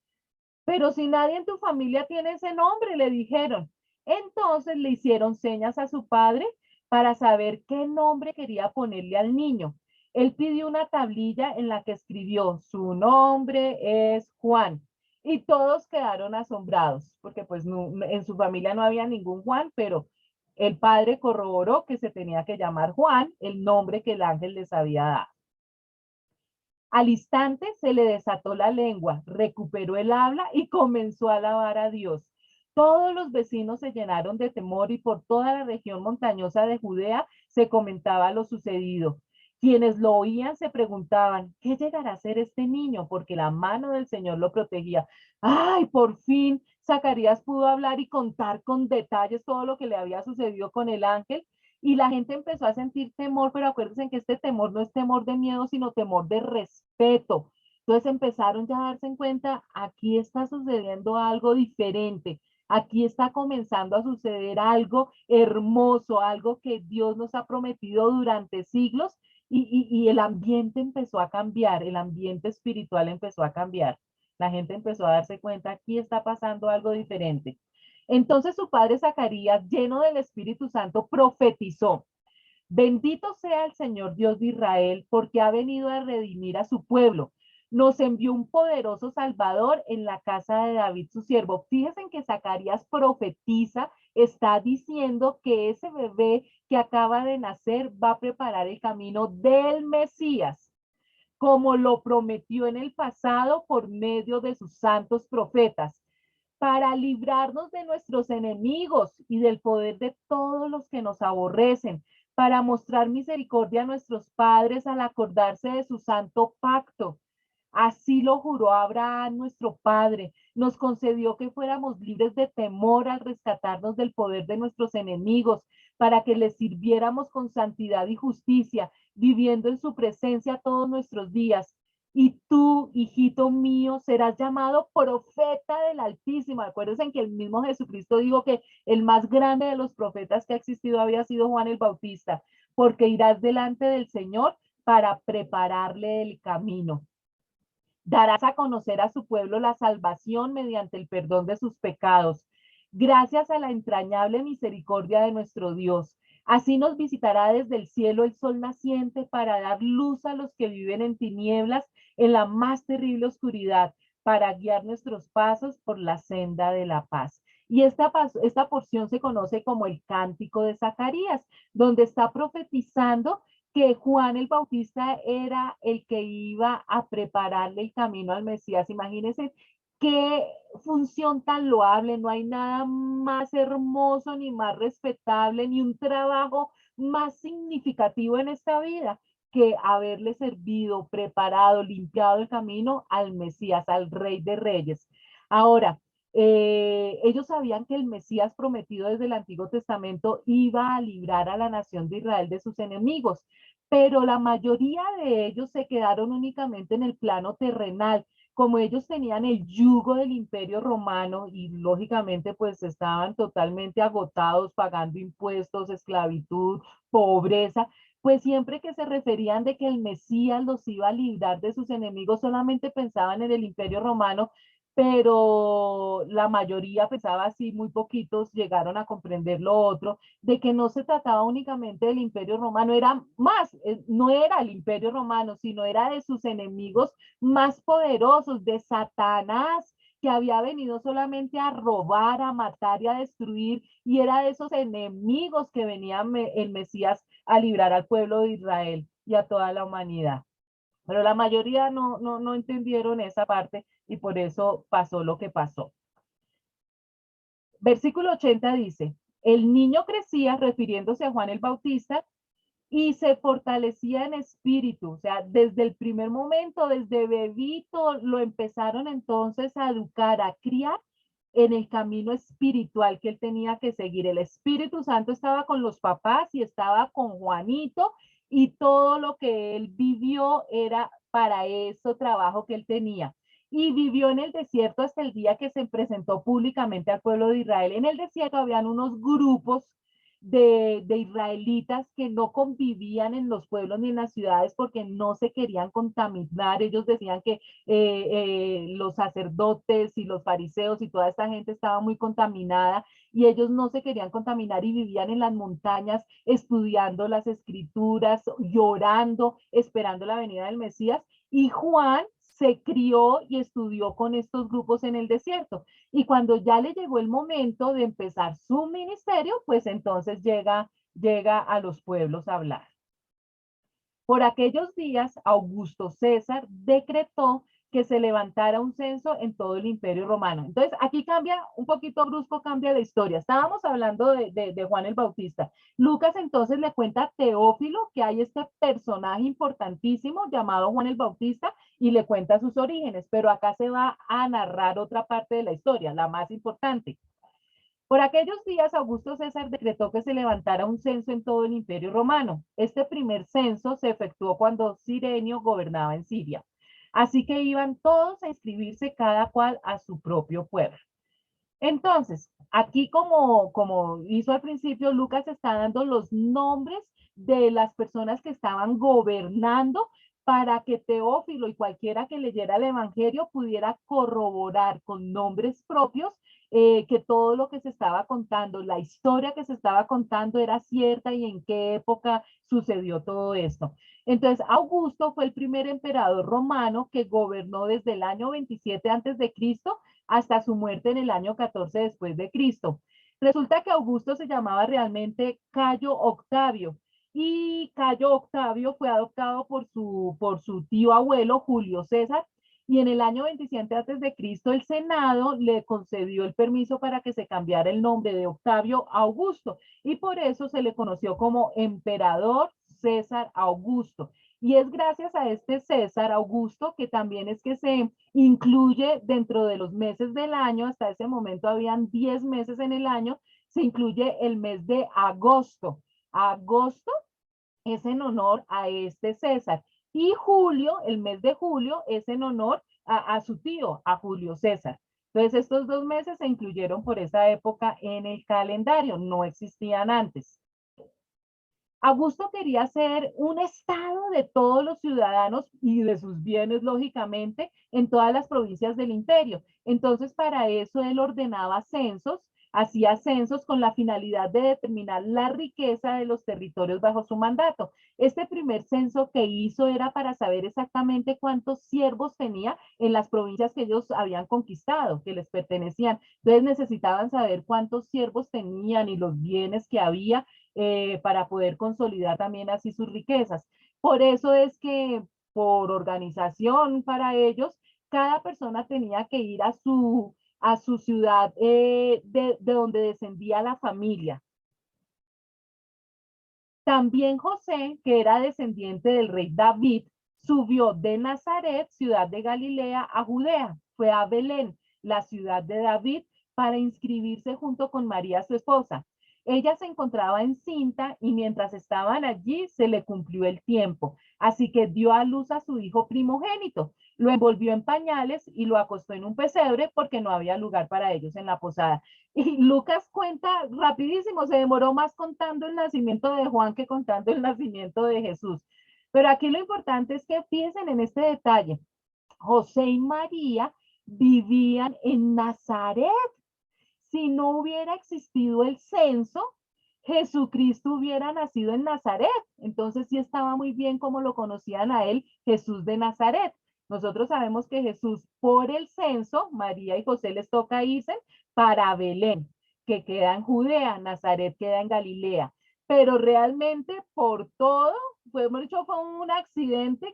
Pero si nadie en tu familia tiene ese nombre, le dijeron. Entonces le hicieron señas a su padre para saber qué nombre quería ponerle al niño. Él pidió una tablilla en la que escribió, su nombre es Juan. Y todos quedaron asombrados, porque pues no, en su familia no había ningún Juan, pero el padre corroboró que se tenía que llamar Juan, el nombre que el ángel les había dado. Al instante se le desató la lengua, recuperó el habla y comenzó a alabar a Dios. Todos los vecinos se llenaron de temor y por toda la región montañosa de Judea se comentaba lo sucedido. Quienes lo oían se preguntaban, ¿qué llegará a ser este niño? Porque la mano del Señor lo protegía. ¡Ay, por fin! Zacarías pudo hablar y contar con detalles todo lo que le había sucedido con el ángel y la gente empezó a sentir temor, pero acuérdense que este temor no es temor de miedo, sino temor de respeto. Entonces empezaron ya a darse en cuenta, aquí está sucediendo algo diferente, aquí está comenzando a suceder algo hermoso, algo que Dios nos ha prometido durante siglos y el ambiente empezó a cambiar, el ambiente espiritual empezó a cambiar. La gente empezó a darse cuenta, aquí está pasando algo diferente. Entonces su padre Zacarías, lleno del Espíritu Santo, profetizó: bendito sea el Señor Dios de Israel, porque ha venido a redimir a su pueblo. Nos envió un poderoso Salvador en la casa de David, su siervo. Fíjense en que Zacarías profetiza, está diciendo que ese bebé que acaba de nacer va a preparar el camino del Mesías, como lo prometió en el pasado por medio de sus santos profetas, para librarnos de nuestros enemigos y del poder de todos los que nos aborrecen, para mostrar misericordia a nuestros padres al acordarse de su santo pacto. Así lo juró Abraham, nuestro padre. Nos concedió que fuéramos libres de temor al rescatarnos del poder de nuestros enemigos, para que les sirviéramos con santidad y justicia, viviendo en su presencia todos nuestros días. Y tú, hijito mío, serás llamado profeta del Altísimo. Acuérdense que el mismo Jesucristo dijo que el más grande de los profetas que ha existido había sido Juan el Bautista, porque irás delante del Señor para prepararle el camino. Darás a conocer a su pueblo la salvación mediante el perdón de sus pecados, gracias a la entrañable misericordia de nuestro Dios. Así nos visitará desde el cielo el sol naciente para dar luz a los que viven en tinieblas, en la más terrible oscuridad, para guiar nuestros pasos por la senda de la paz. Y esta porción se conoce como el Cántico de Zacarías, donde está profetizando que Juan el Bautista era el que iba a prepararle el camino al Mesías. Imagínense qué función tan loable, no hay nada más hermoso, ni más respetable, ni un trabajo más significativo en esta vida que haberle servido, preparado, limpiado el camino al Mesías, al Rey de Reyes. Ahora, ellos sabían que el Mesías prometido desde el Antiguo Testamento iba a librar a la nación de Israel de sus enemigos, pero la mayoría de ellos se quedaron únicamente en el plano terrenal. Como ellos tenían el yugo del imperio romano y lógicamente pues estaban totalmente agotados pagando impuestos, esclavitud, pobreza, pues siempre que se referían de que el Mesías los iba a librar de sus enemigos, solamente pensaban en el Imperio Romano, pero la mayoría pensaba así, muy poquitos llegaron a comprender lo otro, de que no se trataba únicamente del Imperio Romano, era más, no era el Imperio Romano, sino era de sus enemigos más poderosos, de Satanás, que había venido solamente a robar, a matar y a destruir, y era de esos enemigos que venía el Mesías a librar al pueblo de Israel y a toda la humanidad. Pero la mayoría no entendieron esa parte y por eso pasó lo que pasó. Versículo 80 dice, el niño crecía, refiriéndose a Juan el Bautista, y se fortalecía en espíritu, o sea, desde el primer momento, desde bebito, lo empezaron entonces a educar, a criar en el camino espiritual que él tenía que seguir. El Espíritu Santo estaba con los papás y estaba con Juanito y todo lo que él vivió era para ese trabajo que él tenía. Y vivió en el desierto hasta el día que se presentó públicamente al pueblo de Israel. En el desierto habían unos grupos de israelitas que no convivían en los pueblos ni en las ciudades porque no se querían contaminar. Ellos decían que los sacerdotes y los fariseos y toda esta gente estaba muy contaminada y ellos no se querían contaminar y vivían en las montañas estudiando las escrituras, llorando, esperando la venida del Mesías. Y Juan se crió y estudió con estos grupos en el desierto. Y cuando ya le llegó el momento de empezar su ministerio, pues entonces llega a los pueblos a hablar. Por aquellos días, Augusto César decretó que se levantara un censo en todo el Imperio Romano. Entonces, aquí cambia un poquito brusco, cambia la historia. Estábamos hablando de Juan el Bautista. Lucas entonces le cuenta a Teófilo que hay este personaje importantísimo llamado Juan el Bautista y le cuenta sus orígenes, pero acá se va a narrar otra parte de la historia, la más importante. Por aquellos días, Augusto César decretó que se levantara un censo en todo el Imperio Romano. Este primer censo se efectuó cuando Cirenio gobernaba en Siria. Así que iban todos a inscribirse cada cual a su propio pueblo. Entonces, aquí como hizo al principio, Lucas está dando los nombres de las personas que estaban gobernando para que Teófilo y cualquiera que leyera el Evangelio pudiera corroborar con nombres propios que todo lo que se estaba contando, la historia que se estaba contando era cierta y en qué época sucedió todo esto. Entonces, Augusto fue el primer emperador romano que gobernó desde el año 27 antes de Cristo hasta su muerte en el año 14 después de Cristo. Resulta que Augusto se llamaba realmente Cayo Octavio y Cayo Octavio fue adoptado por su tío abuelo Julio César y en el año 27 antes de Cristo el Senado le concedió el permiso para que se cambiara el nombre de Octavio a Augusto y por eso se le conoció como emperador César Augusto. Y es gracias a este César Augusto que también es que se incluye dentro de los meses del año, hasta ese momento habían 10 meses en el año, se incluye el mes de agosto. Agosto es en honor a este César. Y julio, el mes de julio, es en honor a su tío, a Julio César. Entonces, estos 2 meses se incluyeron por esa época en el calendario, no existían antes. Augusto quería hacer un estado de todos los ciudadanos y de sus bienes, lógicamente, en todas las provincias del imperio. Entonces, para eso él ordenaba censos, hacía censos con la finalidad de determinar la riqueza de los territorios bajo su mandato. Este primer censo que hizo era para saber exactamente cuántos siervos tenía en las provincias que ellos habían conquistado, que les pertenecían. Entonces necesitaban saber cuántos siervos tenían y los bienes que había para poder consolidar también así sus riquezas. Por eso es que por organización para ellos, cada persona tenía que ir a su ciudad de donde descendía la familia. También José, que era descendiente del rey David, subió de Nazaret, ciudad de Galilea, a Judea. Fue a Belén, la ciudad de David, para inscribirse junto con María, su esposa. Ella se encontraba encinta y mientras estaban allí se le cumplió el tiempo. Así que dio a luz a su hijo primogénito, lo envolvió en pañales y lo acostó en un pesebre porque no había lugar para ellos en la posada. Y Lucas cuenta rapidísimo, se demoró más contando el nacimiento de Juan que contando el nacimiento de Jesús. Pero aquí lo importante es que piensen en este detalle. José y María vivían en Nazaret. Si no hubiera existido el censo, Jesucristo hubiera nacido en Nazaret. Entonces sí estaba muy bien como lo conocían a él, Jesús de Nazaret. Nosotros sabemos que Jesús, por el censo, María y José les toca irse para Belén, que queda en Judea, Nazaret queda en Galilea. Pero realmente por todo, hemos dicho, fue un accidente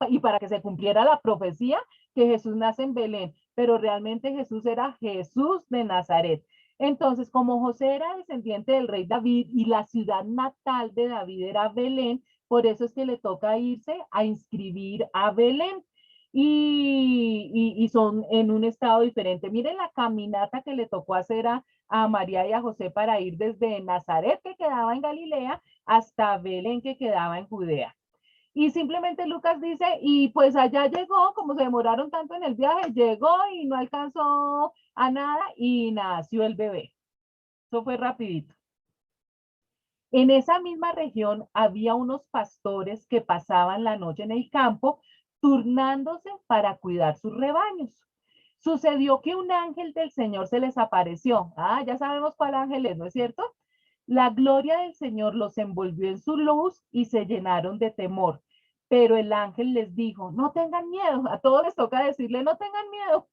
y para que se cumpliera la profecía que Jesús nace en Belén, pero realmente Jesús era Jesús de Nazaret. Entonces, como José era descendiente del rey David y la ciudad natal de David era Belén, por eso es que le toca irse a inscribir a Belén. Y son en un estado diferente. Miren la caminata que le tocó hacer a María y a José para ir desde Nazaret, que quedaba en Galilea, hasta Belén, que quedaba en Judea. Y simplemente Lucas dice, y pues allá llegó, como se demoraron tanto en el viaje, llegó y no alcanzó a nada y nació el bebé. Eso fue rapidito. En esa misma región había unos pastores que pasaban la noche en el campo, turnándose para cuidar sus rebaños. Sucedió que un ángel del Señor se les apareció. Ah, ya sabemos cuál ángel es, ¿no es cierto? La gloria del Señor los envolvió en su luz y se llenaron de temor. Pero el ángel les dijo, no tengan miedo. A todos les toca decirle, no tengan miedo.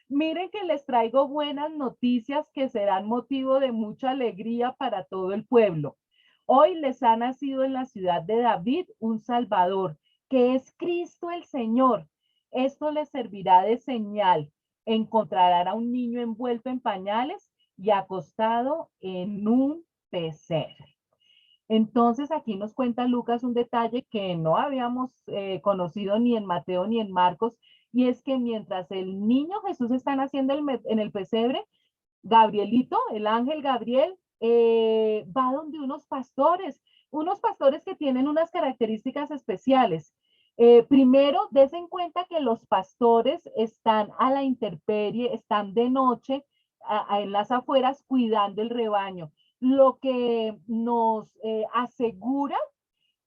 Miren que les traigo buenas noticias que serán motivo de mucha alegría para todo el pueblo. Hoy les ha nacido en la ciudad de David un Salvador, que es Cristo el Señor. Esto les servirá de señal. Encontrarán a un niño envuelto en pañales y acostado en un pesebre. Entonces aquí nos cuenta Lucas un detalle que no habíamos conocido ni en Mateo ni en Marcos, y es que mientras el niño Jesús está naciendo en el pesebre, Gabrielito, el ángel Gabriel, va donde unos pastores que tienen unas características especiales. Primero, des en cuenta que los pastores están a la intemperie, están de noche en las afueras cuidando el rebaño, lo que nos asegura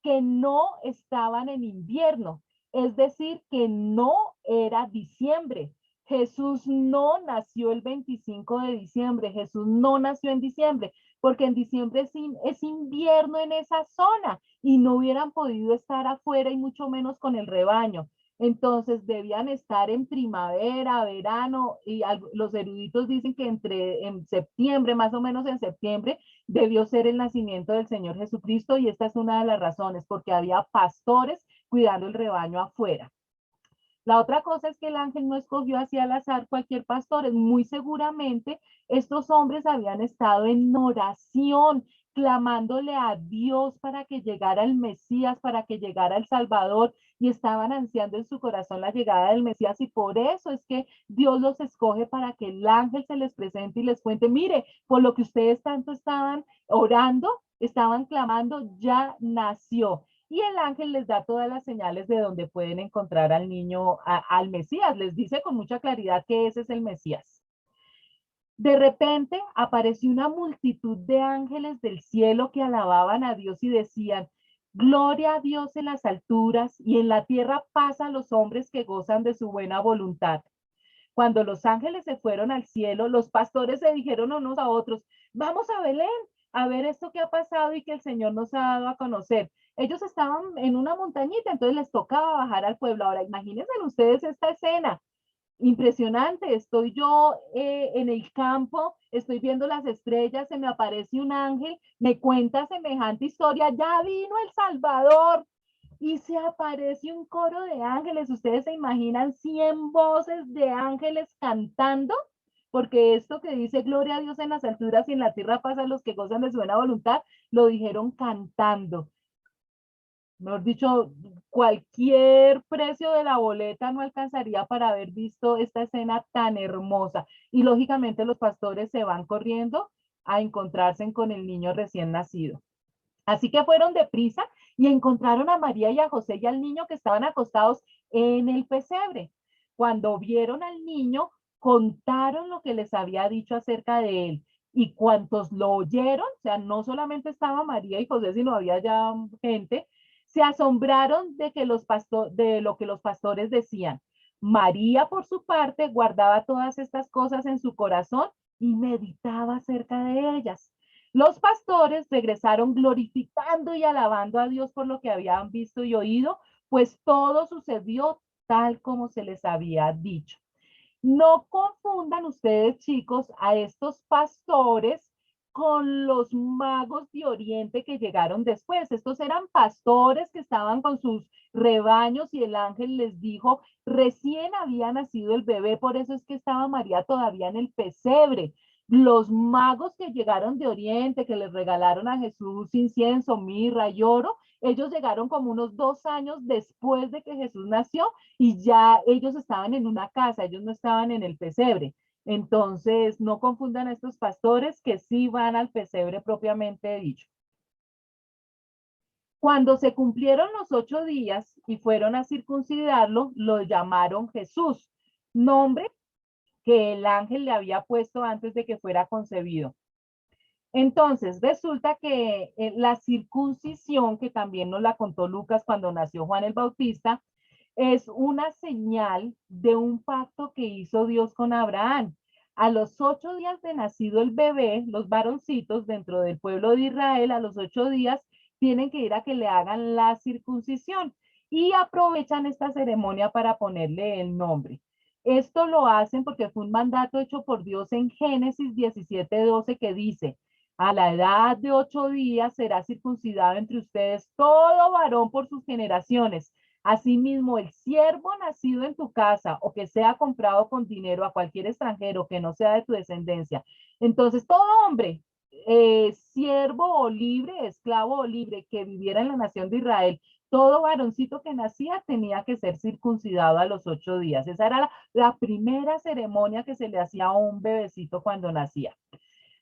que no estaban en invierno, es decir, que no era diciembre. Jesús no nació el 25 de diciembre, Jesús no nació en diciembre, porque en diciembre es invierno en esa zona y no hubieran podido estar afuera y mucho menos con el rebaño. Entonces debían estar en primavera, verano, y los eruditos dicen que en septiembre, más o menos en septiembre, debió ser el nacimiento del Señor Jesucristo, y esta es una de las razones, porque había pastores cuidando el rebaño afuera. La otra cosa es que el ángel no escogió así al azar cualquier pastor. Muy seguramente estos hombres habían estado en oración, clamándole a Dios para que llegara el Mesías, para que llegara el Salvador, y estaban ansiando en su corazón la llegada del Mesías, y por eso es que Dios los escoge para que el ángel se les presente y les cuente, mire, por lo que ustedes tanto estaban orando, estaban clamando, ya nació. Y el ángel les da todas las señales de donde pueden encontrar al niño, al Mesías. Les dice con mucha claridad que ese es el Mesías. De repente apareció una multitud de ángeles del cielo que alababan a Dios y decían, gloria a Dios en las alturas y en la tierra paz a los hombres que gozan de su buena voluntad. Cuando los ángeles se fueron al cielo, los pastores se dijeron unos a otros, vamos a Belén a ver esto que ha pasado y que el Señor nos ha dado a conocer. Ellos estaban en una montañita, entonces les tocaba bajar al pueblo. Ahora imagínense ustedes esta escena. Impresionante, estoy yo en el campo, estoy viendo las estrellas, se me aparece un ángel, me cuenta semejante historia, ya vino el Salvador, y se aparece un coro de ángeles. ¿Ustedes se imaginan 100 voces de ángeles cantando? Porque esto que dice gloria a Dios en las alturas y en la tierra paz a los que gozan de su buena voluntad, lo dijeron cantando. Mejor dicho, cualquier precio de la boleta no alcanzaría para haber visto esta escena tan hermosa. Y lógicamente los pastores se van corriendo a encontrarse con el niño recién nacido. Así que fueron deprisa y encontraron a María y a José y al niño que estaban acostados en el pesebre. Cuando vieron al niño, contaron lo que les había dicho acerca de él. Y cuantos lo oyeron, o sea, no solamente estaba María y José, sino había ya gente, se asombraron de lo que los pastores decían. María, por su parte, guardaba todas estas cosas en su corazón y meditaba acerca de ellas. Los pastores regresaron glorificando y alabando a Dios por lo que habían visto y oído, pues todo sucedió tal como se les había dicho. No confundan ustedes, chicos, a estos pastores con los magos de Oriente que llegaron después. Estos eran pastores que estaban con sus rebaños y el ángel les dijo, recién había nacido el bebé, por eso es que estaba María todavía en el pesebre. Los magos que llegaron de Oriente, que les regalaron a Jesús incienso, mirra y oro, ellos llegaron como unos 2 años después de que Jesús nació y ya ellos estaban en una casa, ellos no estaban en el pesebre. Entonces, no confundan a estos pastores que sí van al pesebre propiamente dicho. Cuando se cumplieron los 8 días y fueron a circuncidarlo, lo llamaron Jesús, nombre que el ángel le había puesto antes de que fuera concebido. Entonces, resulta que la circuncisión, que también nos la contó Lucas cuando nació Juan el Bautista, es una señal de un pacto que hizo Dios con Abraham. A los 8 días de nacido el bebé, los varoncitos dentro del pueblo de Israel, a los 8 días tienen que ir a que le hagan la circuncisión y aprovechan esta ceremonia para ponerle el nombre. Esto lo hacen porque fue un mandato hecho por Dios en Génesis 17:12 que dice, a la edad de 8 días será circuncidado entre ustedes todo varón por sus generaciones. Asimismo, el siervo nacido en tu casa o que sea comprado con dinero a cualquier extranjero que no sea de tu descendencia. Entonces, todo hombre, siervo o libre, esclavo o libre, que viviera en la nación de Israel, todo varoncito que nacía tenía que ser circuncidado a los 8 días. Esa era la primera ceremonia que se le hacía a un bebecito cuando nacía.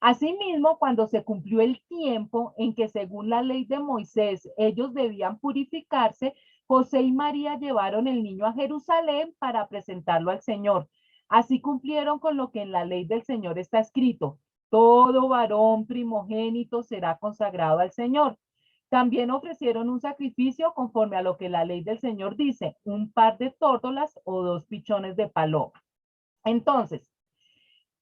Asimismo, cuando se cumplió el tiempo en que según la ley de Moisés ellos debían purificarse, José y María llevaron el niño a Jerusalén para presentarlo al Señor. Así cumplieron con lo que en la ley del Señor está escrito. Todo varón primogénito será consagrado al Señor. También ofrecieron un sacrificio conforme a lo que la ley del Señor dice, un par de tórtolas o 2 pichones de paloma. Entonces,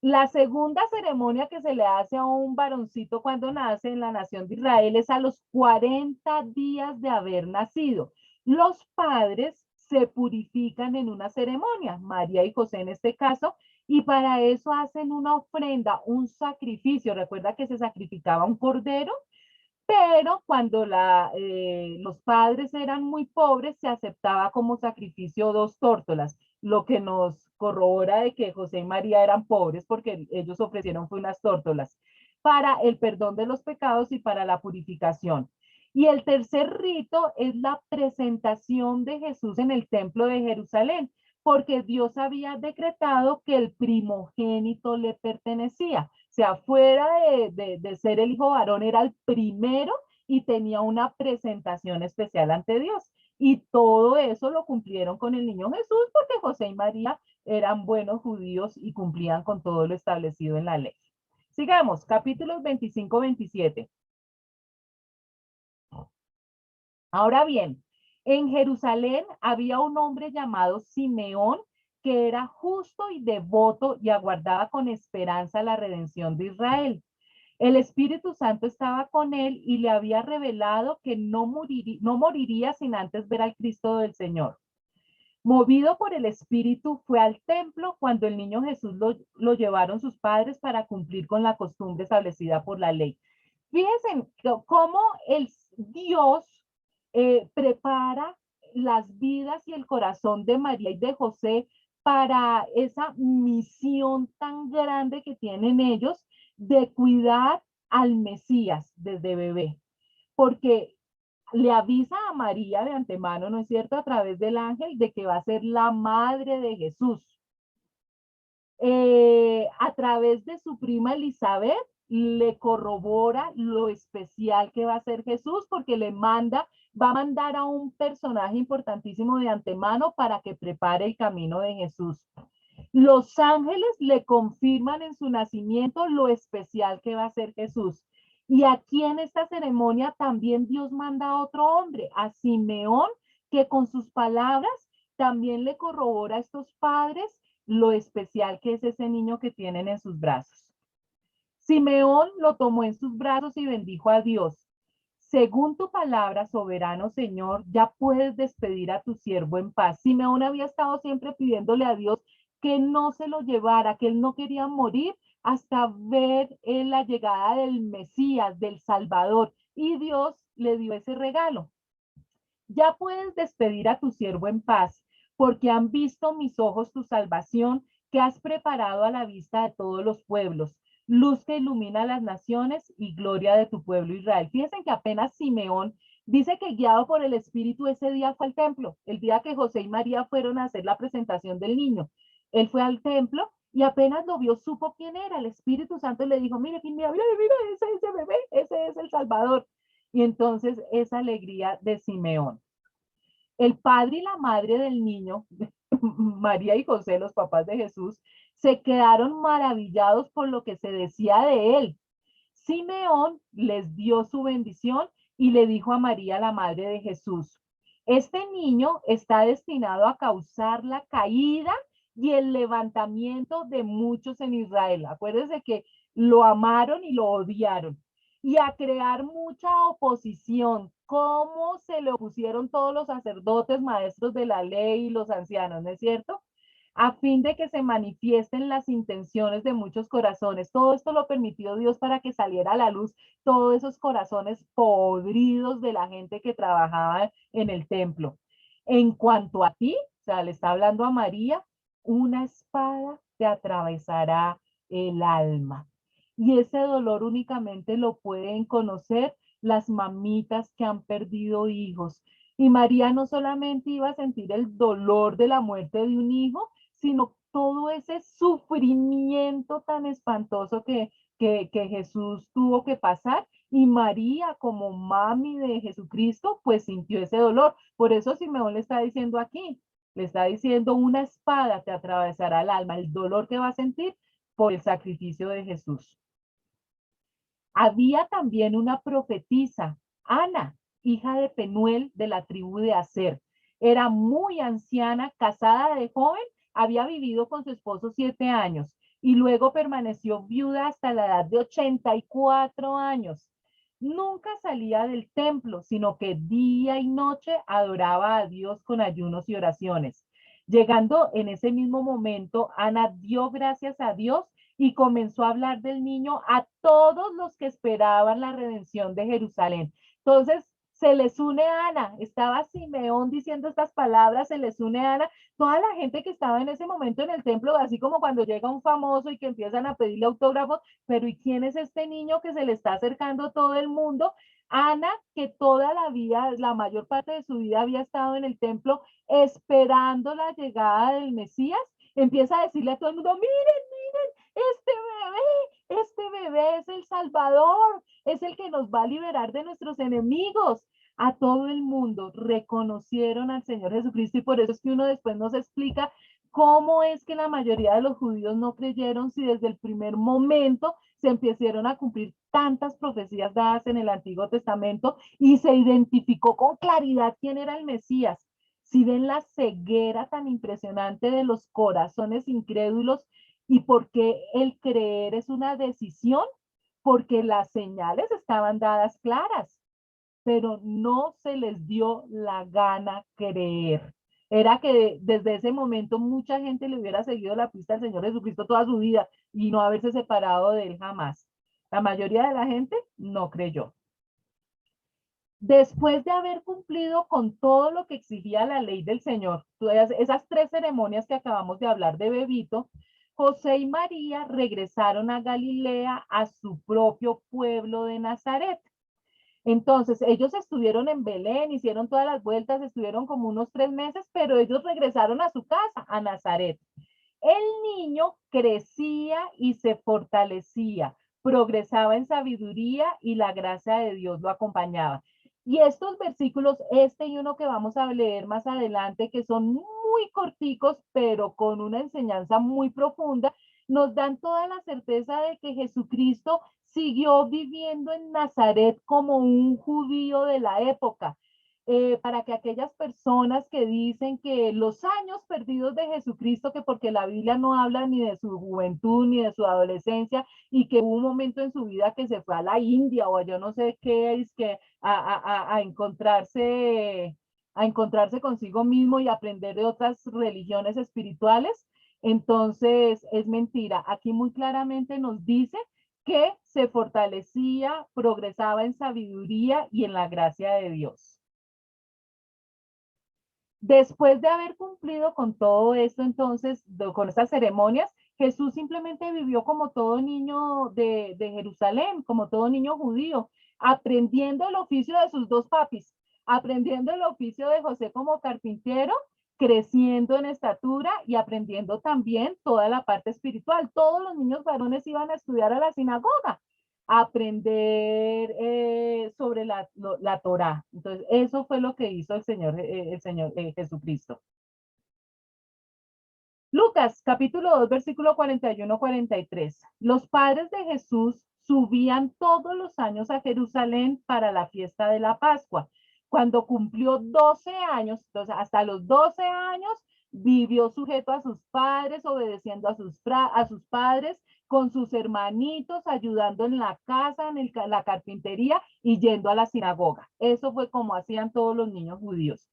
la segunda ceremonia que se le hace a un varoncito cuando nace en la nación de Israel es a los 40 días de haber nacido. Los padres se purifican en una ceremonia, María y José en este caso, y para eso hacen una ofrenda, un sacrificio. Recuerda que se sacrificaba un cordero, pero cuando los padres eran muy pobres, se aceptaba como sacrificio 2 tórtolas, lo que nos corrobora de que José y María eran pobres porque ellos ofrecieron fue unas tórtolas para el perdón de los pecados y para la purificación. Y el tercer rito es la presentación de Jesús en el templo de Jerusalén, porque Dios había decretado que el primogénito le pertenecía. O sea, fuera de ser el hijo varón, era el primero y tenía una presentación especial ante Dios. Y todo eso lo cumplieron con el niño Jesús porque José y María eran buenos judíos y cumplían con todo lo establecido en la ley. Sigamos, capítulos 25-27. Ahora bien, en Jerusalén había un hombre llamado Simeón que era justo y devoto y aguardaba con esperanza la redención de Israel. El Espíritu Santo estaba con él y le había revelado que no moriría sin antes ver al Cristo del Señor. Movido por el Espíritu, fue al templo cuando el niño Jesús lo llevaron sus padres para cumplir con la costumbre establecida por la ley. Fíjense cómo el Dios prepara las vidas y el corazón de María y de José para esa misión tan grande que tienen ellos de cuidar al Mesías desde bebé. Porque le avisa a María de antemano, ¿no es cierto?, a través del ángel, de que va a ser la madre de Jesús. A través de su prima Elizabeth, le corrobora lo especial que va a ser Jesús, porque va a mandar a un personaje importantísimo de antemano para que prepare el camino de Jesús. Los ángeles le confirman en su nacimiento lo especial que va a ser Jesús. Y aquí en esta ceremonia también Dios manda a otro hombre, a Simeón, que con sus palabras también le corrobora a estos padres lo especial que es ese niño que tienen en sus brazos. Simeón lo tomó en sus brazos y bendijo a Dios. Según tu palabra, soberano Señor, ya puedes despedir a tu siervo en paz. Simeón había estado siempre pidiéndole a Dios que no se lo llevara, que él no quería morir hasta ver la llegada del Mesías, del Salvador, y Dios le dio ese regalo. Ya puedes despedir a tu siervo en paz, porque han visto mis ojos tu salvación que has preparado a la vista de todos los pueblos, luz que ilumina las naciones y gloria de tu pueblo Israel. Fíjense que apenas Simeón dice que guiado por el Espíritu ese día fue al templo, el día que José y María fueron a hacer la presentación del niño. Él fue al templo y apenas lo vio, supo quién era. El Espíritu Santo le dijo, mire, mira, ese bebé, ese es el Salvador. Y entonces esa alegría de Simeón. El padre y la madre del niño, María y José, los papás de Jesús, se quedaron maravillados por lo que se decía de él. Simeón les dio su bendición y le dijo a María, la madre de Jesús, este niño está destinado a causar la caída y el levantamiento de muchos en Israel. Acuérdense que lo amaron y lo odiaron. Y a crear mucha oposición, como se le opusieron todos los sacerdotes, maestros de la ley y los ancianos, ¿no es cierto? A fin de que se manifiesten las intenciones de muchos corazones. Todo esto lo permitió Dios para que saliera a la luz todos esos corazones podridos de la gente que trabajaba en el templo. En cuanto a ti, o sea, le está hablando a María, una espada te atravesará el alma. Y ese dolor únicamente lo pueden conocer las mamitas que han perdido hijos. Y María no solamente iba a sentir el dolor de la muerte de un hijo, sino todo ese sufrimiento tan espantoso que Jesús tuvo que pasar. Y María, como mami de Jesucristo, pues sintió ese dolor. Por eso Simeón le está diciendo aquí, le está diciendo una espada te atravesará el alma, el dolor que va a sentir por el sacrificio de Jesús. Había también una profetisa, Ana, hija de Penuel de la tribu de Aser. Era muy anciana, casada de joven, había vivido con su esposo 7 años y luego permaneció viuda hasta la edad de 84 años. Nunca salía del templo, sino que día y noche adoraba a Dios con ayunos y oraciones. Llegando en ese mismo momento, Ana dio gracias a Dios y comenzó a hablar del niño a todos los que esperaban la redención de Jerusalén. Entonces, se les une Ana, estaba Simeón diciendo estas palabras, se les une Ana, toda la gente que estaba en ese momento en el templo, así como cuando llega un famoso y que empiezan a pedirle autógrafos, pero ¿y quién es este niño que se le está acercando todo el mundo? Ana, que toda la vida, la mayor parte de su vida había estado en el templo esperando la llegada del Mesías, empieza a decirle a todo el mundo, miren, este bebé es el Salvador, es el que nos va a liberar de nuestros enemigos. A todo el mundo reconocieron al Señor Jesucristo y por eso es que uno después nos explica cómo es que la mayoría de los judíos no creyeron si desde el primer momento se empezaron a cumplir tantas profecías dadas en el Antiguo Testamento y se identificó con claridad quién era el Mesías. Si ven la ceguera tan impresionante de los corazones incrédulos y por qué el creer es una decisión, porque las señales estaban dadas claras, pero no se les dio la gana creer. Era que desde ese momento mucha gente le hubiera seguido la pista al Señor Jesucristo toda su vida y no haberse separado de él jamás. La mayoría de la gente no creyó. Después de haber cumplido con todo lo que exigía la ley del Señor, esas 3 ceremonias que acabamos de hablar de Bebito, José y María regresaron a Galilea, a su propio pueblo de Nazaret. Entonces, ellos estuvieron en Belén, hicieron todas las vueltas, estuvieron como unos 3 meses, pero ellos regresaron a su casa, a Nazaret. El niño crecía y se fortalecía, progresaba en sabiduría y la gracia de Dios lo acompañaba. Y estos versículos, este y uno que vamos a leer más adelante, que son muy corticos, pero con una enseñanza muy profunda, nos dan toda la certeza de que Jesucristo siguió viviendo en Nazaret como un judío de la época. Para que aquellas personas que dicen que los años perdidos de Jesucristo, que porque la Biblia no habla ni de su juventud ni de su adolescencia, y que hubo un momento en su vida que se fue a la India o a yo no sé qué, es que a encontrarse consigo mismo y aprender de otras religiones espirituales, entonces es mentira. Aquí muy claramente nos dice que se fortalecía, progresaba en sabiduría y en la gracia de Dios. Después de haber cumplido con todo esto, entonces, con estas ceremonias, Jesús simplemente vivió como todo niño de Jerusalén, como todo niño judío, aprendiendo el oficio de sus dos papis, aprendiendo el oficio de José como carpintero, creciendo en estatura y aprendiendo también toda la parte espiritual. Todos los niños varones iban a estudiar a la sinagoga, aprender sobre la Torá. Entonces, eso fue lo que hizo el Señor Jesucristo. Lucas, capítulo 2, versículo 41-43. Los padres de Jesús subían todos los años a Jerusalén para la fiesta de la Pascua. Cuando cumplió 12 años, entonces hasta los 12 años, vivió sujeto a sus padres, obedeciendo a sus padres, con sus hermanitos, ayudando en la casa, en la carpintería y yendo a la sinagoga. Eso fue como hacían todos los niños judíos.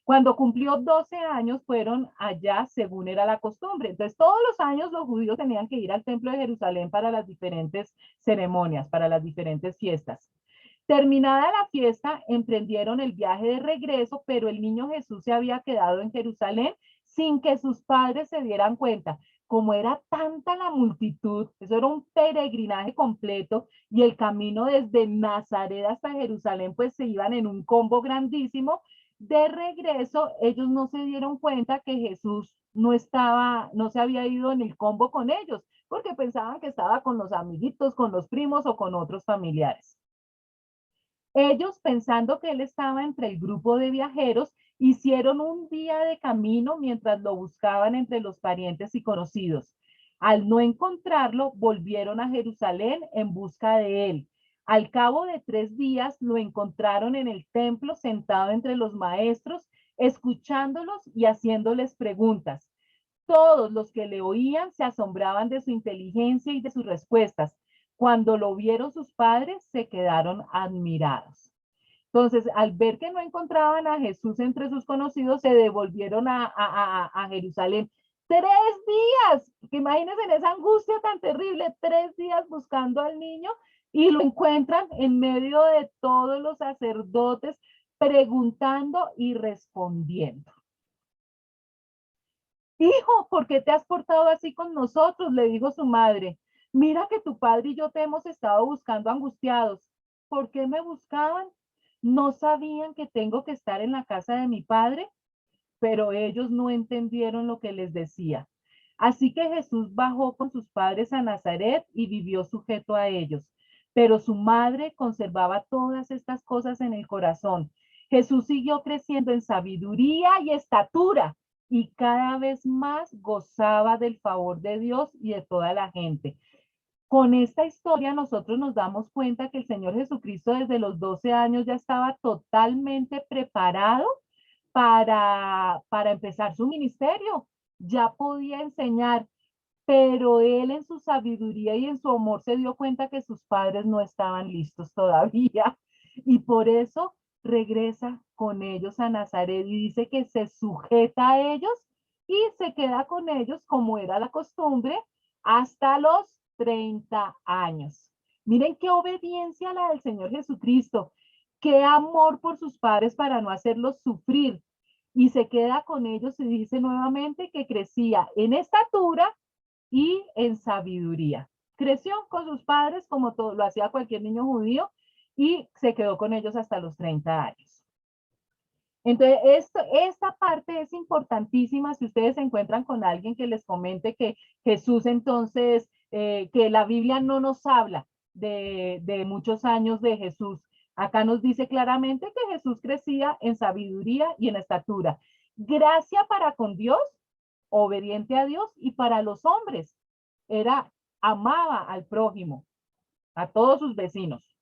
Cuando cumplió 12 años, fueron allá según era la costumbre. Entonces, todos los años los judíos tenían que ir al templo de Jerusalén para las diferentes ceremonias, para las diferentes fiestas. Terminada la fiesta, emprendieron el viaje de regreso, pero el niño Jesús se había quedado en Jerusalén sin que sus padres se dieran cuenta. Como era tanta la multitud, eso era un peregrinaje completo, y el camino desde Nazaret hasta Jerusalén, pues se iban en un combo grandísimo. De regreso, ellos no se dieron cuenta que Jesús no se había ido en el combo con ellos, porque pensaban que estaba con los amiguitos, con los primos o con otros familiares. Ellos, pensando que él estaba entre el grupo de viajeros, hicieron un día de camino mientras lo buscaban entre los parientes y conocidos. Al no encontrarlo, volvieron a Jerusalén en busca de él. Al cabo de 3 días lo encontraron en el templo sentado entre los maestros, escuchándolos y haciéndoles preguntas. Todos los que le oían se asombraban de su inteligencia y de sus respuestas. Cuando lo vieron sus padres, se quedaron admirados. Entonces, al ver que no encontraban a Jesús entre sus conocidos, se devolvieron a Jerusalén. 3 días, que imagínense en esa angustia tan terrible, 3 días buscando al niño y lo encuentran en medio de todos los sacerdotes preguntando y respondiendo. Hijo, ¿por qué te has portado así con nosotros? Le dijo su madre. Mira que tu padre y yo te hemos estado buscando angustiados. ¿Por qué me buscaban? ¿No sabían que tengo que estar en la casa de mi padre? Pero ellos no entendieron lo que les decía. Así que Jesús bajó con sus padres a Nazaret y vivió sujeto a ellos. Pero su madre conservaba todas estas cosas en el corazón. Jesús siguió creciendo en sabiduría y estatura y cada vez más gozaba del favor de Dios y de toda la gente. Con esta historia nosotros nos damos cuenta que el Señor Jesucristo desde los 12 años ya estaba totalmente preparado para empezar su ministerio. Ya podía enseñar, pero él en su sabiduría y en su amor se dio cuenta que sus padres no estaban listos todavía. Y por eso regresa con ellos a Nazaret y dice que se sujeta a ellos y se queda con ellos como era la costumbre hasta los 30 años. Miren qué obediencia la del Señor Jesucristo, qué amor por sus padres para no hacerlos sufrir. Y se queda con ellos y dice nuevamente que crecía en estatura y en sabiduría. Creció con sus padres como todo, lo hacía cualquier niño judío y se quedó con ellos hasta los 30 años. Entonces, esta parte es importantísima si ustedes se encuentran con alguien que les comente que Jesús entonces, que la Biblia no nos habla de muchos años de Jesús. Acá nos dice claramente que Jesús crecía en sabiduría y en estatura. Gracia para con Dios, obediente a Dios y para los hombres. Amaba al prójimo, a todos sus vecinos.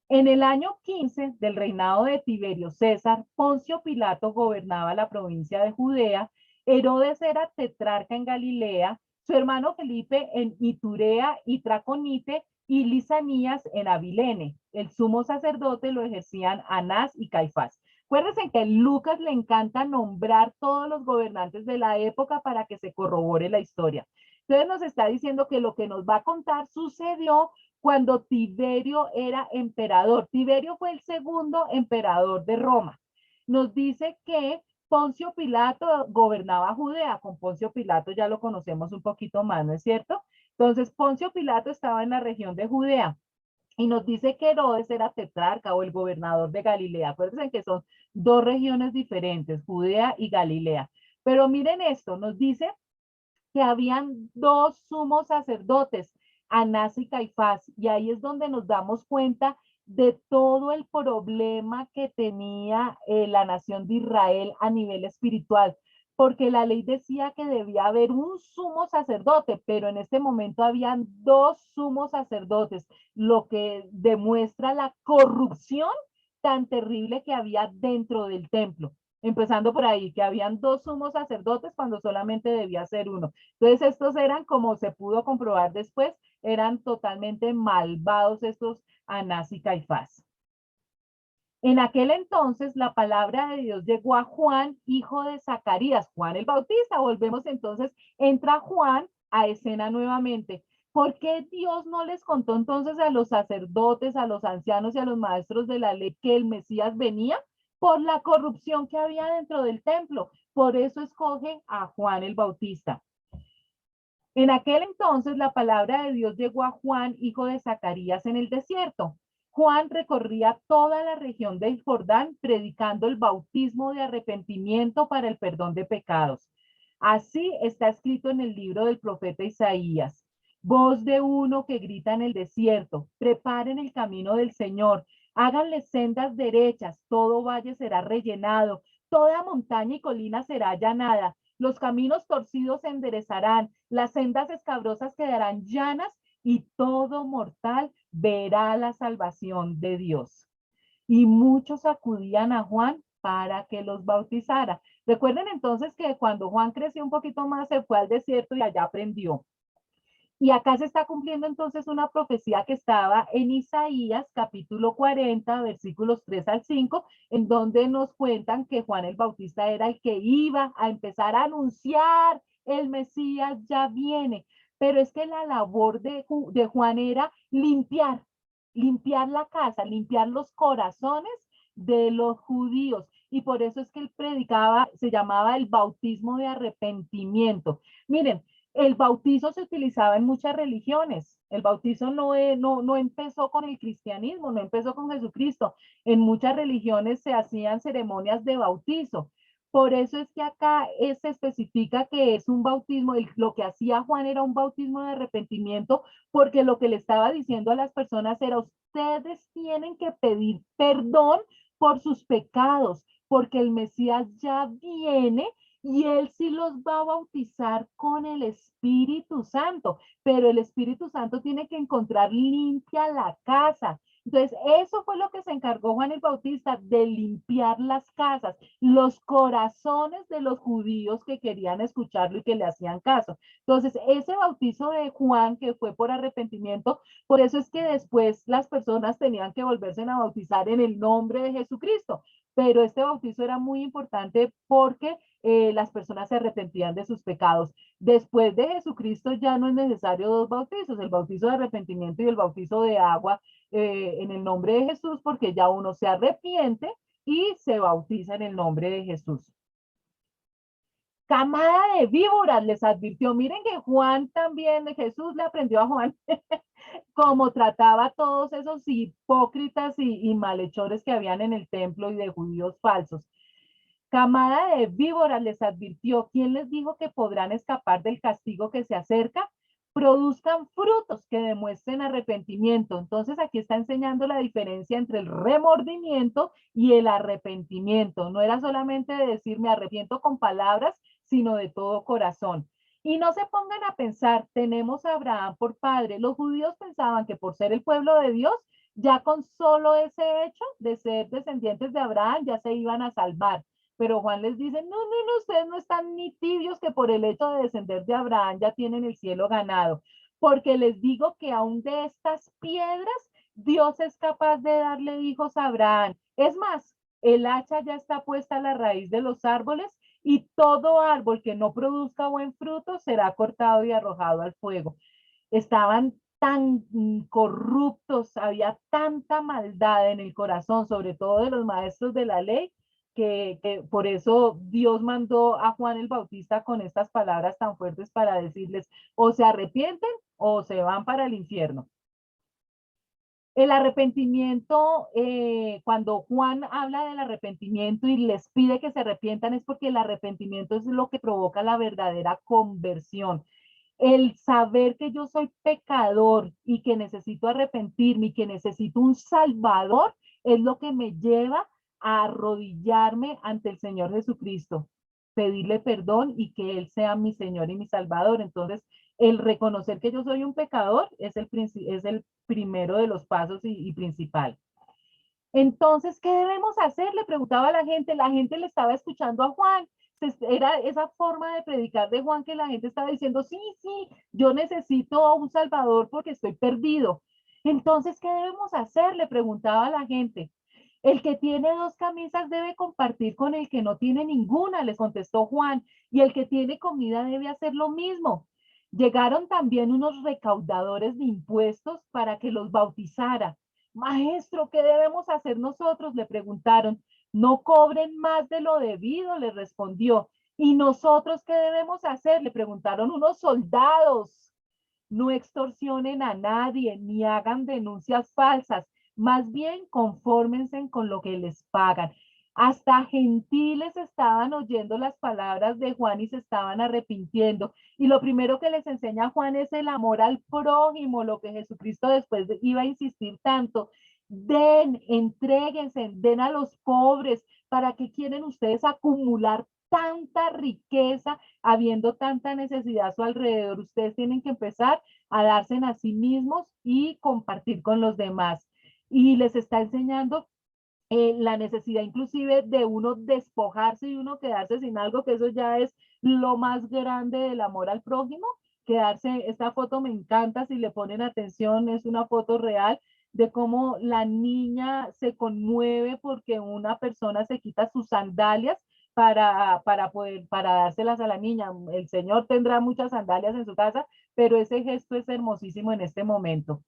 En el año 15 del reinado de Tiberio César, Poncio Pilato gobernaba la provincia de Judea, Herodes era tetrarca en Galilea, su hermano Felipe en Iturea y Traconite y Lisanías en Abilene. El sumo sacerdote lo ejercían Anás y Caifás. Acuérdense que a Lucas le encanta nombrar todos los gobernantes de la época para que se corrobore la historia. Entonces nos está diciendo que lo que nos va a contar sucedió cuando Tiberio era emperador. Tiberio fue el segundo emperador de Roma. Nos dice que Poncio Pilato gobernaba Judea. Con Poncio Pilato ya lo conocemos un poquito más, ¿no es cierto? Entonces Poncio Pilato estaba en la región de Judea. Y nos dice que Herodes era tetrarca o el gobernador de Galilea. Acuérdense que son dos regiones diferentes, Judea y Galilea. Pero miren esto, nos dice que habían dos sumos sacerdotes, Anás y Caifás, y ahí es donde nos damos cuenta de todo el problema que tenía la nación de Israel a nivel espiritual, porque la ley decía que debía haber un sumo sacerdote, pero en este momento habían dos sumos sacerdotes, lo que demuestra la corrupción tan terrible que había dentro del templo. Empezando por ahí, que habían dos sumos sacerdotes cuando solamente debía ser uno. Entonces estos eran, como se pudo comprobar después, eran totalmente malvados estos Anás y Caifás. En aquel entonces la palabra de Dios llegó a Juan, hijo de Zacarías, Juan el Bautista. Volvemos entonces, entra Juan a escena nuevamente. ¿Por qué Dios no les contó entonces a los sacerdotes, a los ancianos y a los maestros de la ley que el Mesías venía? Por la corrupción que había dentro del templo. Por eso escoge a Juan el Bautista. En aquel entonces la palabra de Dios llegó a Juan, hijo de Zacarías, en el desierto. Juan recorría toda la región del Jordán predicando el bautismo de arrepentimiento para el perdón de pecados. Así está escrito en el libro del profeta Isaías. Voz de uno que grita en el desierto, preparen el camino del Señor, háganle sendas derechas, todo valle será rellenado, toda montaña y colina será allanada, los caminos torcidos se enderezarán, las sendas escabrosas quedarán llanas y todo mortal verá la salvación de Dios. Y muchos acudían a Juan para que los bautizara. Recuerden entonces que cuando Juan creció un poquito más, se fue al desierto y allá aprendió. Y acá se está cumpliendo entonces una profecía que estaba en Isaías capítulo 40, versículos 3 al 5, en donde nos cuentan que Juan el Bautista era el que iba a empezar a anunciar el Mesías ya viene. Pero es que la labor de Juan era limpiar la casa, limpiar los corazones de los judíos. Y por eso es que él predicaba, se llamaba el bautismo de arrepentimiento. Miren, el bautizo se utilizaba en muchas religiones. El bautizo no empezó con el cristianismo, no empezó con Jesucristo. En muchas religiones se hacían ceremonias de bautizo. Por eso es que acá se especifica que es un bautismo, lo que hacía Juan era un bautismo de arrepentimiento, porque lo que le estaba diciendo a las personas era, ustedes tienen que pedir perdón por sus pecados, porque el Mesías ya viene y él sí los va a bautizar con el Espíritu Santo, pero el Espíritu Santo tiene que encontrar limpia la casa. Entonces, eso fue lo que se encargó Juan el Bautista, de limpiar las casas, los corazones de los judíos que querían escucharlo y que le hacían caso. Entonces, ese bautizo de Juan, que fue por arrepentimiento, por eso es que después las personas tenían que volverse a bautizar en el nombre de Jesucristo. Pero este bautizo era muy importante porque las personas se arrepentían de sus pecados. Después de Jesucristo ya no es necesario dos bautizos, el bautizo de arrepentimiento y el bautizo de agua en el nombre de Jesús, porque ya uno se arrepiente y se bautiza en el nombre de Jesús. Camada de víboras, les advirtió. Miren que Juan también, Jesús le aprendió a Juan cómo trataba a todos esos hipócritas y malhechores que habían en el templo y de judíos falsos. Camada de víboras, les advirtió. ¿Quién les dijo que podrán escapar del castigo que se acerca? produzcan frutos que demuestren arrepentimiento. Entonces aquí está enseñando la diferencia entre el remordimiento y el arrepentimiento. No era solamente de decir me arrepiento con palabras, sino de todo corazón. Y no se pongan a pensar, tenemos a Abraham por padre. Los judíos pensaban que por ser el pueblo de Dios, ya con solo ese hecho de ser descendientes de Abraham, ya se iban a salvar. Pero Juan les dice, no, no, no, ustedes no están ni tibios que por el hecho de descender de Abraham ya tienen el cielo ganado. Porque les digo que aún de estas piedras, Dios es capaz de darle hijos a Abraham. Es más, el hacha ya está puesta a la raíz de los árboles y todo árbol que no produzca buen fruto será cortado y arrojado al fuego. Estaban tan corruptos, había tanta maldad en el corazón, sobre todo de los maestros de la ley, que por eso Dios mandó a Juan el Bautista con estas palabras tan fuertes para decirles, o se arrepienten o se van para el infierno. El arrepentimiento, cuando Juan habla del arrepentimiento y les pide que se arrepientan, es porque el arrepentimiento es lo que provoca la verdadera conversión. El saber que yo soy pecador y que necesito arrepentirme y que necesito un salvador es lo que me lleva a arrodillarme ante el Señor Jesucristo, pedirle perdón y que Él sea mi Señor y mi Salvador. Entonces, el reconocer que yo soy un pecador es el primero de los pasos y principal. Entonces, ¿qué debemos hacer? Le preguntaba a la gente le estaba escuchando a Juan. Era esa forma de predicar de Juan que la gente estaba diciendo, sí, sí, yo necesito a un Salvador porque estoy perdido. Entonces, ¿qué debemos hacer? Le preguntaba a la gente. El que tiene dos camisas debe compartir con el que no tiene ninguna, les contestó Juan, y el que tiene comida debe hacer lo mismo. Llegaron también unos recaudadores de impuestos para que los bautizara. Maestro, ¿qué debemos hacer nosotros? Le preguntaron. No cobren más de lo debido, le respondió. ¿Y nosotros qué debemos hacer? Le preguntaron unos soldados. No extorsionen a nadie ni hagan denuncias falsas. Más bien, confórmense con lo que les pagan. Hasta gentiles estaban oyendo las palabras de Juan y se estaban arrepintiendo. Y lo primero que les enseña Juan es el amor al prójimo, lo que Jesucristo después iba a insistir tanto. Den, entréguense, den a los pobres. ¿Para qué quieren ustedes acumular tanta riqueza habiendo tanta necesidad a su alrededor? Ustedes tienen que empezar a darse a sí mismos y compartir con los demás. Y les está enseñando la necesidad inclusive de uno despojarse y uno quedarse sin algo, que eso ya es lo más grande del amor al prójimo. Quedarse, esta foto me encanta, si le ponen atención, es una foto real de cómo la niña se conmueve porque una persona se quita sus sandalias para dárselas a la niña. El Señor tendrá muchas sandalias en su casa, pero ese gesto es hermosísimo en este momento.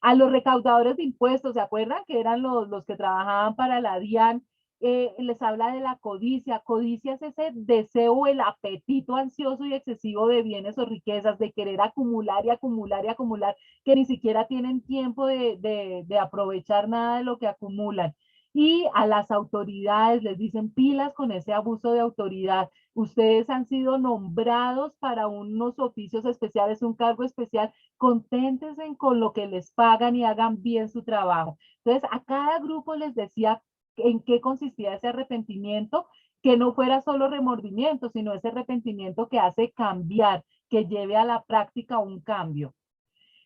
A los recaudadores de impuestos, ¿se acuerdan? Que eran los que trabajaban para la DIAN, les habla de la codicia. Codicia es ese deseo, el apetito ansioso y excesivo de bienes o riquezas, de querer acumular y acumular y acumular, que ni siquiera tienen tiempo de aprovechar nada de lo que acumulan. Y a las autoridades les dicen pilas con ese abuso de autoridad. Ustedes han sido nombrados para unos oficios especiales, un cargo especial, conténtense con lo que les pagan y hagan bien su trabajo. Entonces, a cada grupo les decía en qué consistía ese arrepentimiento, que no fuera solo remordimiento, sino ese arrepentimiento que hace cambiar, que lleve a la práctica un cambio.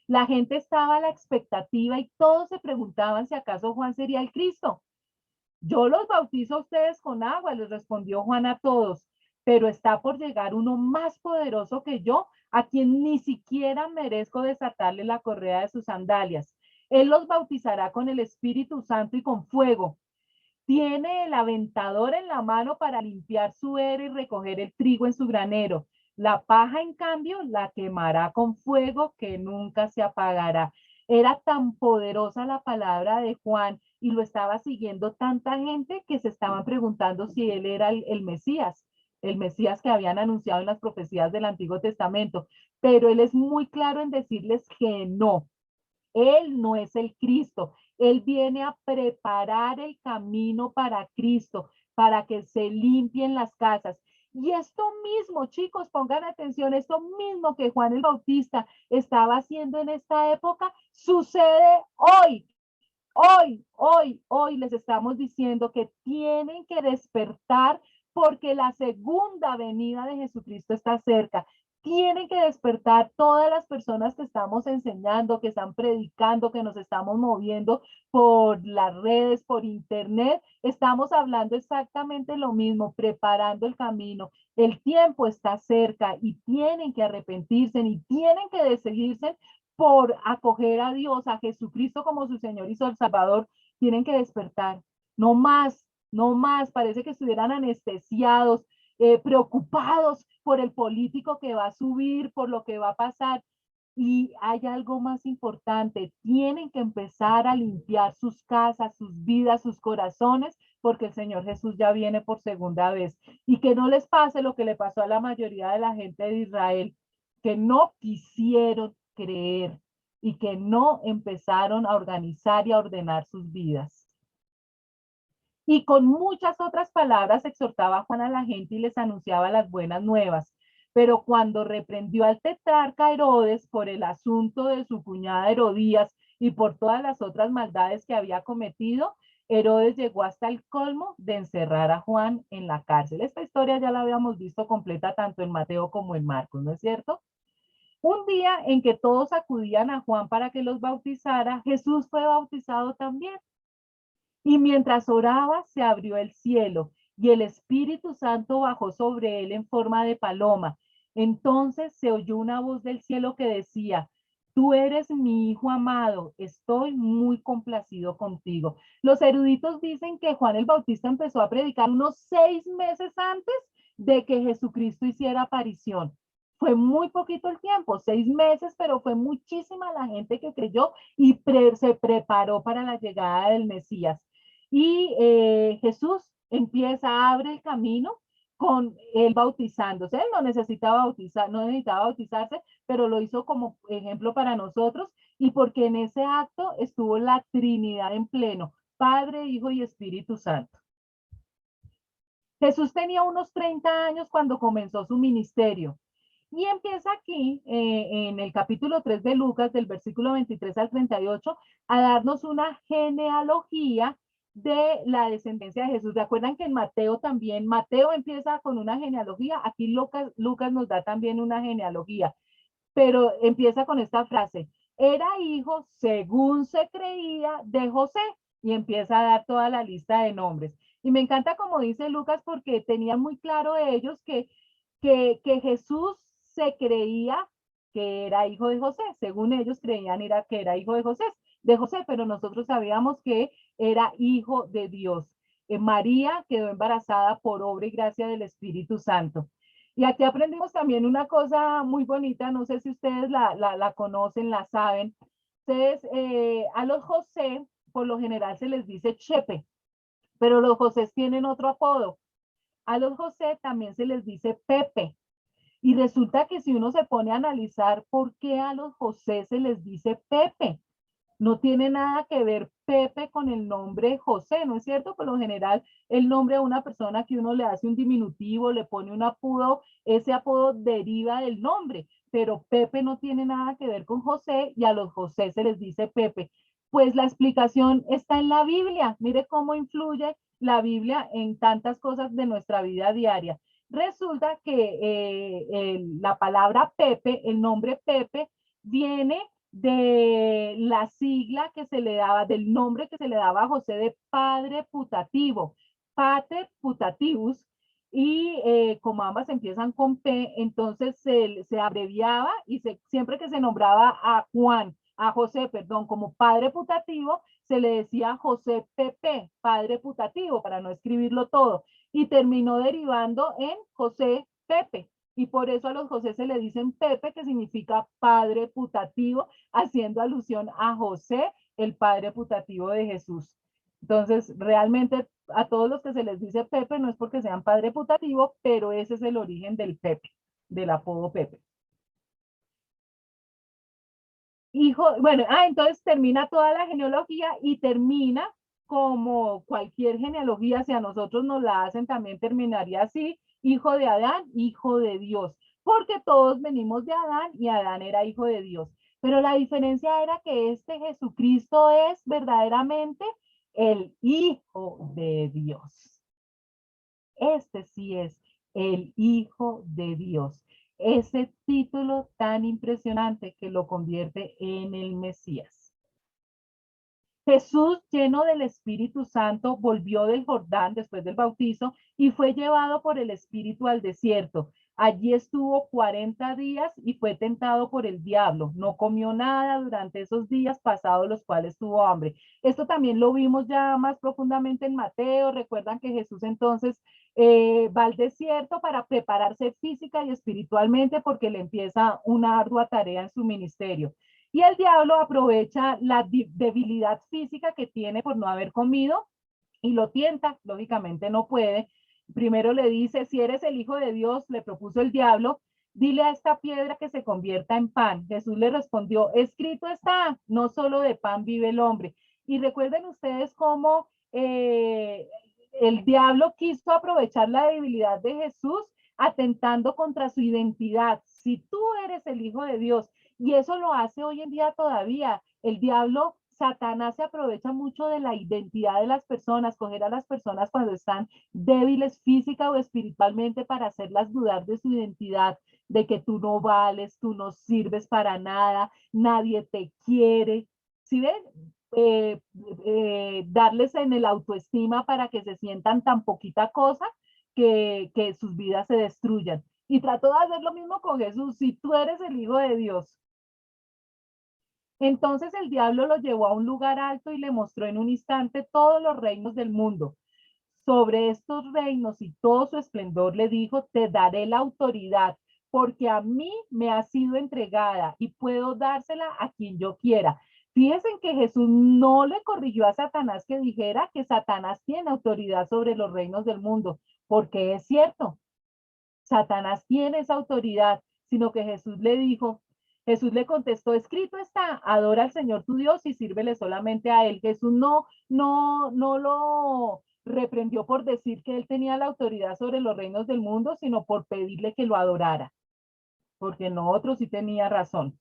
La gente estaba a la expectativa y todos se preguntaban si acaso Juan sería el Cristo. Yo los bautizo a ustedes con agua, les respondió Juan a todos, pero está por llegar uno más poderoso que yo, a quien ni siquiera merezco desatarle la correa de sus sandalias. Él los bautizará con el Espíritu Santo y con fuego. Tiene el aventador en la mano para limpiar su era y recoger el trigo en su granero. La paja, en cambio, la quemará con fuego que nunca se apagará. Era tan poderosa la palabra de Juan y lo estaba siguiendo tanta gente que se estaban preguntando si él era el Mesías que habían anunciado en las profecías del Antiguo Testamento. Pero él es muy claro en decirles que no, él no es el Cristo. Él viene a preparar el camino para Cristo, para que se limpien las casas. Y esto mismo, chicos, pongan atención, esto mismo que Juan el Bautista estaba haciendo en esta época, sucede hoy. Hoy les estamos diciendo que tienen que despertar porque la segunda venida de Jesucristo está cerca. Tienen que despertar todas las personas que estamos enseñando, que están predicando, que nos estamos moviendo por las redes, por internet. Estamos hablando exactamente lo mismo, preparando el camino. El tiempo está cerca y tienen que arrepentirse y tienen que decidirse por acoger a Dios, a Jesucristo como su Señor y su Salvador, tienen que despertar. No más, no más. Parece que estuvieran anestesiados, preocupados por el político que va a subir, por lo que va a pasar. Y hay algo más importante, tienen que empezar a limpiar sus casas, sus vidas, sus corazones, porque el Señor Jesús ya viene por segunda vez. Y que no les pase lo que le pasó a la mayoría de la gente de Israel, que no quisieron creer y que no empezaron a organizar y a ordenar sus vidas. Y con muchas otras palabras exhortaba Juan a la gente y les anunciaba las buenas nuevas. Pero cuando reprendió al tetrarca Herodes por el asunto de su cuñada Herodías y por todas las otras maldades que había cometido, Herodes llegó hasta el colmo de encerrar a Juan en la cárcel. Esta historia ya la habíamos visto completa tanto en Mateo como en Marcos, ¿no es cierto? Un día en que todos acudían a Juan para que los bautizara, Jesús fue bautizado también. Y mientras oraba, se abrió el cielo y el Espíritu Santo bajó sobre él en forma de paloma. Entonces se oyó una voz del cielo que decía: tú eres mi hijo amado, estoy muy complacido contigo. Los eruditos dicen que Juan el Bautista empezó a predicar unos 6 meses antes de que Jesucristo hiciera aparición. Fue muy poquito el tiempo, 6 meses, pero fue muchísima la gente que creyó y se preparó para la llegada del Mesías. Y Jesús empieza, abre el camino con él bautizándose. Él no necesitaba bautizar, no necesitaba bautizarse, pero lo hizo como ejemplo para nosotros y porque en ese acto estuvo la Trinidad en pleno, Padre, Hijo y Espíritu Santo. Jesús tenía unos 30 años cuando comenzó su ministerio. Y empieza aquí, en el capítulo 3 de Lucas, del versículo 23 al 38, a darnos una genealogía de la descendencia de Jesús. ¿Recuerdan que en Mateo también, Mateo empieza con una genealogía? Aquí Lucas nos da también una genealogía, pero empieza con esta frase: era hijo, según se creía, de José, y empieza a dar toda la lista de nombres. Y me encanta como dice Lucas, porque tenía muy claro ellos que Jesús se creía que era hijo de José, según ellos creían era que era hijo de José, pero nosotros sabíamos que era hijo de Dios. María quedó embarazada por obra y gracia del Espíritu Santo. Y aquí aprendimos también una cosa muy bonita, no sé si ustedes la conocen, la saben. Ustedes, a los José, por lo general se les dice Chepe, pero los José tienen otro apodo. A los José también se les dice Pepe. Y resulta que si uno se pone a analizar por qué a los José se les dice Pepe, no tiene nada que ver Pepe con el nombre José, ¿no es cierto? Por lo general, el nombre a una persona que uno le hace un diminutivo, le pone un apodo, ese apodo deriva del nombre, pero Pepe no tiene nada que ver con José y a los José se les dice Pepe. Pues la explicación está en la Biblia. Mire cómo influye la Biblia en tantas cosas de nuestra vida diaria. Resulta que la palabra Pepe, el nombre Pepe, viene de la sigla que se le daba, del nombre que se le daba a José de padre putativo, pater putativus, y como ambas empiezan con P, entonces se abreviaba y siempre que se nombraba a Juan, a José, perdón, como padre putativo, se le decía José Pepe, padre putativo, para no escribirlo todo, y terminó derivando en José Pepe. Y por eso a los José se le dicen Pepe, que significa padre putativo, haciendo alusión a José, el padre putativo de Jesús. Entonces, realmente a todos los que se les dice Pepe no es porque sean padre putativo, pero ese es el origen del Pepe, del apodo Pepe. Hijo, bueno, entonces termina toda la genealogía y termina como cualquier genealogía, si a nosotros nos la hacen, también terminaría así, hijo de Adán, hijo de Dios, porque todos venimos de Adán y Adán era hijo de Dios. Pero la diferencia era que este Jesucristo es verdaderamente el Hijo de Dios. Este sí es el Hijo de Dios. Ese título tan impresionante que lo convierte en el Mesías. Jesús, lleno del Espíritu Santo, volvió del Jordán después del bautizo y fue llevado por el Espíritu al desierto. Allí estuvo 40 días y fue tentado por el diablo. No comió nada durante esos días pasados los cuales tuvo hambre. Esto también lo vimos ya más profundamente en Mateo. Recuerdan que Jesús entonces va al desierto para prepararse física y espiritualmente porque le empieza una ardua tarea en su ministerio. Y el diablo aprovecha la debilidad física que tiene por no haber comido y lo tienta, lógicamente no puede. Primero le dice, si eres el Hijo de Dios, le propuso el diablo, dile a esta piedra que se convierta en pan. Jesús le respondió, escrito está, no solo de pan vive el hombre. Y recuerden ustedes cómo el diablo quiso aprovechar la debilidad de Jesús atentando contra su identidad. Si tú eres el Hijo de Dios, y eso lo hace hoy en día todavía, el diablo, Satanás se aprovecha mucho de la identidad de las personas, coger a las personas cuando están débiles física o espiritualmente para hacerlas dudar de su identidad, de que tú no vales, tú no sirves para nada, nadie te quiere. ¿Sí ven? Darles en el autoestima para que se sientan tan poquita cosa que sus vidas se destruyan. Y trato de hacer lo mismo con Jesús. Si tú eres el Hijo de Dios, entonces el diablo lo llevó a un lugar alto y le mostró en un instante todos los reinos del mundo. Sobre estos reinos y todo su esplendor le dijo, te daré la autoridad, porque a mí me ha sido entregada y puedo dársela a quien yo quiera. Fíjense que Jesús no le corrigió a Satanás que dijera que Satanás tiene autoridad sobre los reinos del mundo, porque es cierto, Satanás tiene esa autoridad, sino que Jesús le contestó, escrito está, adora al Señor tu Dios y sírvele solamente a él. Jesús no lo reprendió por decir que él tenía la autoridad sobre los reinos del mundo, sino por pedirle que lo adorara, porque no otro sí tenía razón.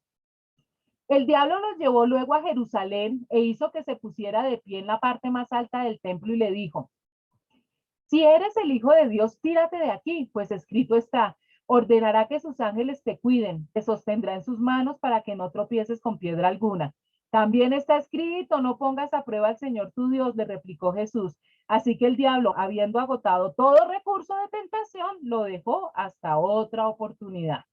El diablo los llevó luego a Jerusalén e hizo que se pusiera de pie en la parte más alta del templo y le dijo, si eres el Hijo de Dios, tírate de aquí, pues escrito está, ordenará que sus ángeles te cuiden, te sostendrá en sus manos para que no tropieces con piedra alguna. También está escrito, no pongas a prueba al Señor tu Dios, le replicó Jesús. Así que el diablo, habiendo agotado todo recurso de tentación, lo dejó hasta otra oportunidad.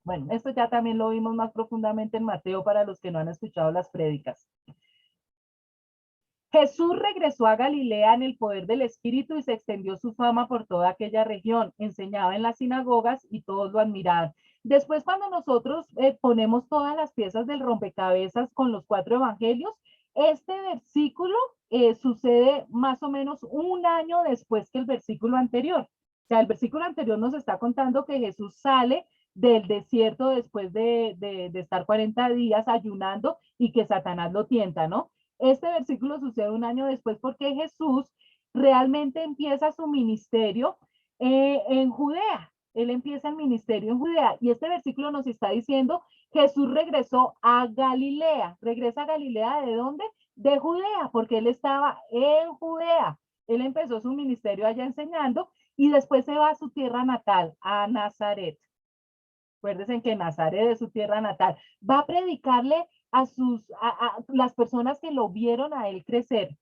Bueno, esto ya también lo vimos más profundamente en Mateo para los que no han escuchado las prédicas. Jesús regresó a Galilea en el poder del Espíritu y se extendió su fama por toda aquella región. Enseñaba en las sinagogas y todos lo admiraban. Después, cuando nosotros ponemos todas las piezas del rompecabezas con los 4 evangelios, este versículo sucede más o menos un año después que el versículo anterior. O sea, el versículo anterior nos está contando que Jesús sale del desierto después de estar 40 días ayunando y que Satanás lo tienta, ¿no? Este versículo sucede un año después porque Jesús realmente empieza su ministerio en Judea. Él empieza el ministerio en Judea y este versículo nos está diciendo, Jesús regresó a Galilea. ¿Regresa a Galilea de dónde? De Judea, porque él estaba en Judea. Él empezó su ministerio allá enseñando y después se va a su tierra natal, a Nazaret. Acuérdense que Nazaret es su tierra natal. Va a predicarle a las personas que lo vieron a él crecer.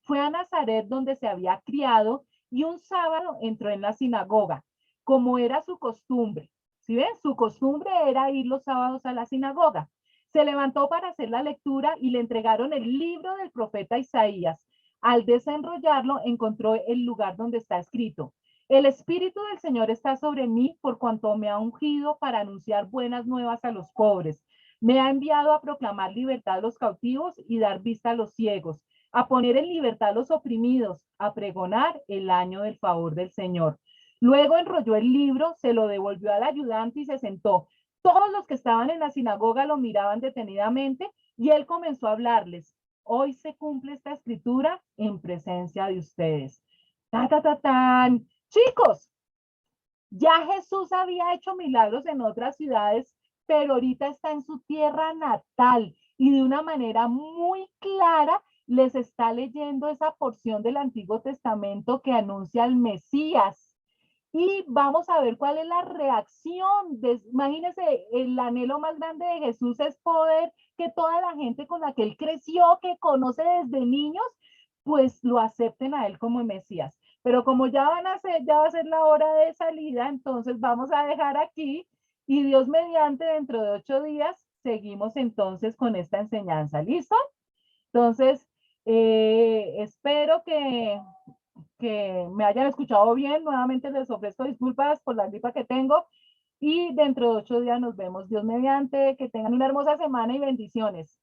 Fue a Nazaret donde se había criado y un sábado entró en la sinagoga, como era su costumbre. ¿Sí ven? Su costumbre era ir los sábados a la sinagoga. Se levantó para hacer la lectura y le entregaron el libro del profeta Isaías. Al desenrollarlo, encontró el lugar donde está escrito: el Espíritu del Señor está sobre mí por cuanto me ha ungido para anunciar buenas nuevas a los pobres. Me ha enviado a proclamar libertad a los cautivos y dar vista a los ciegos, a poner en libertad a los oprimidos, a pregonar el año del favor del Señor. Luego enrolló el libro, se lo devolvió al ayudante y se sentó. Todos los que estaban en la sinagoga lo miraban detenidamente y él comenzó a hablarles. Hoy se cumple esta escritura en presencia de ustedes. Ta, ta, ta, tan. Chicos, ya Jesús había hecho milagros en otras ciudades, pero ahorita está en su tierra natal y de una manera muy clara les está leyendo esa porción del Antiguo Testamento que anuncia al Mesías. Y vamos a ver cuál es la reacción. Imagínense, el anhelo más grande de Jesús es poder que toda la gente con la que él creció, que conoce desde niños, pues lo acepten a él como Mesías. Pero como ya va a ser la hora de salida, entonces vamos a dejar aquí y Dios mediante dentro de 8 días seguimos entonces con esta enseñanza. ¿Listo? Entonces, espero que me hayan escuchado bien. Nuevamente les ofrezco disculpas por la gripa que tengo y dentro de 8 días nos vemos. Dios mediante, que tengan una hermosa semana y bendiciones.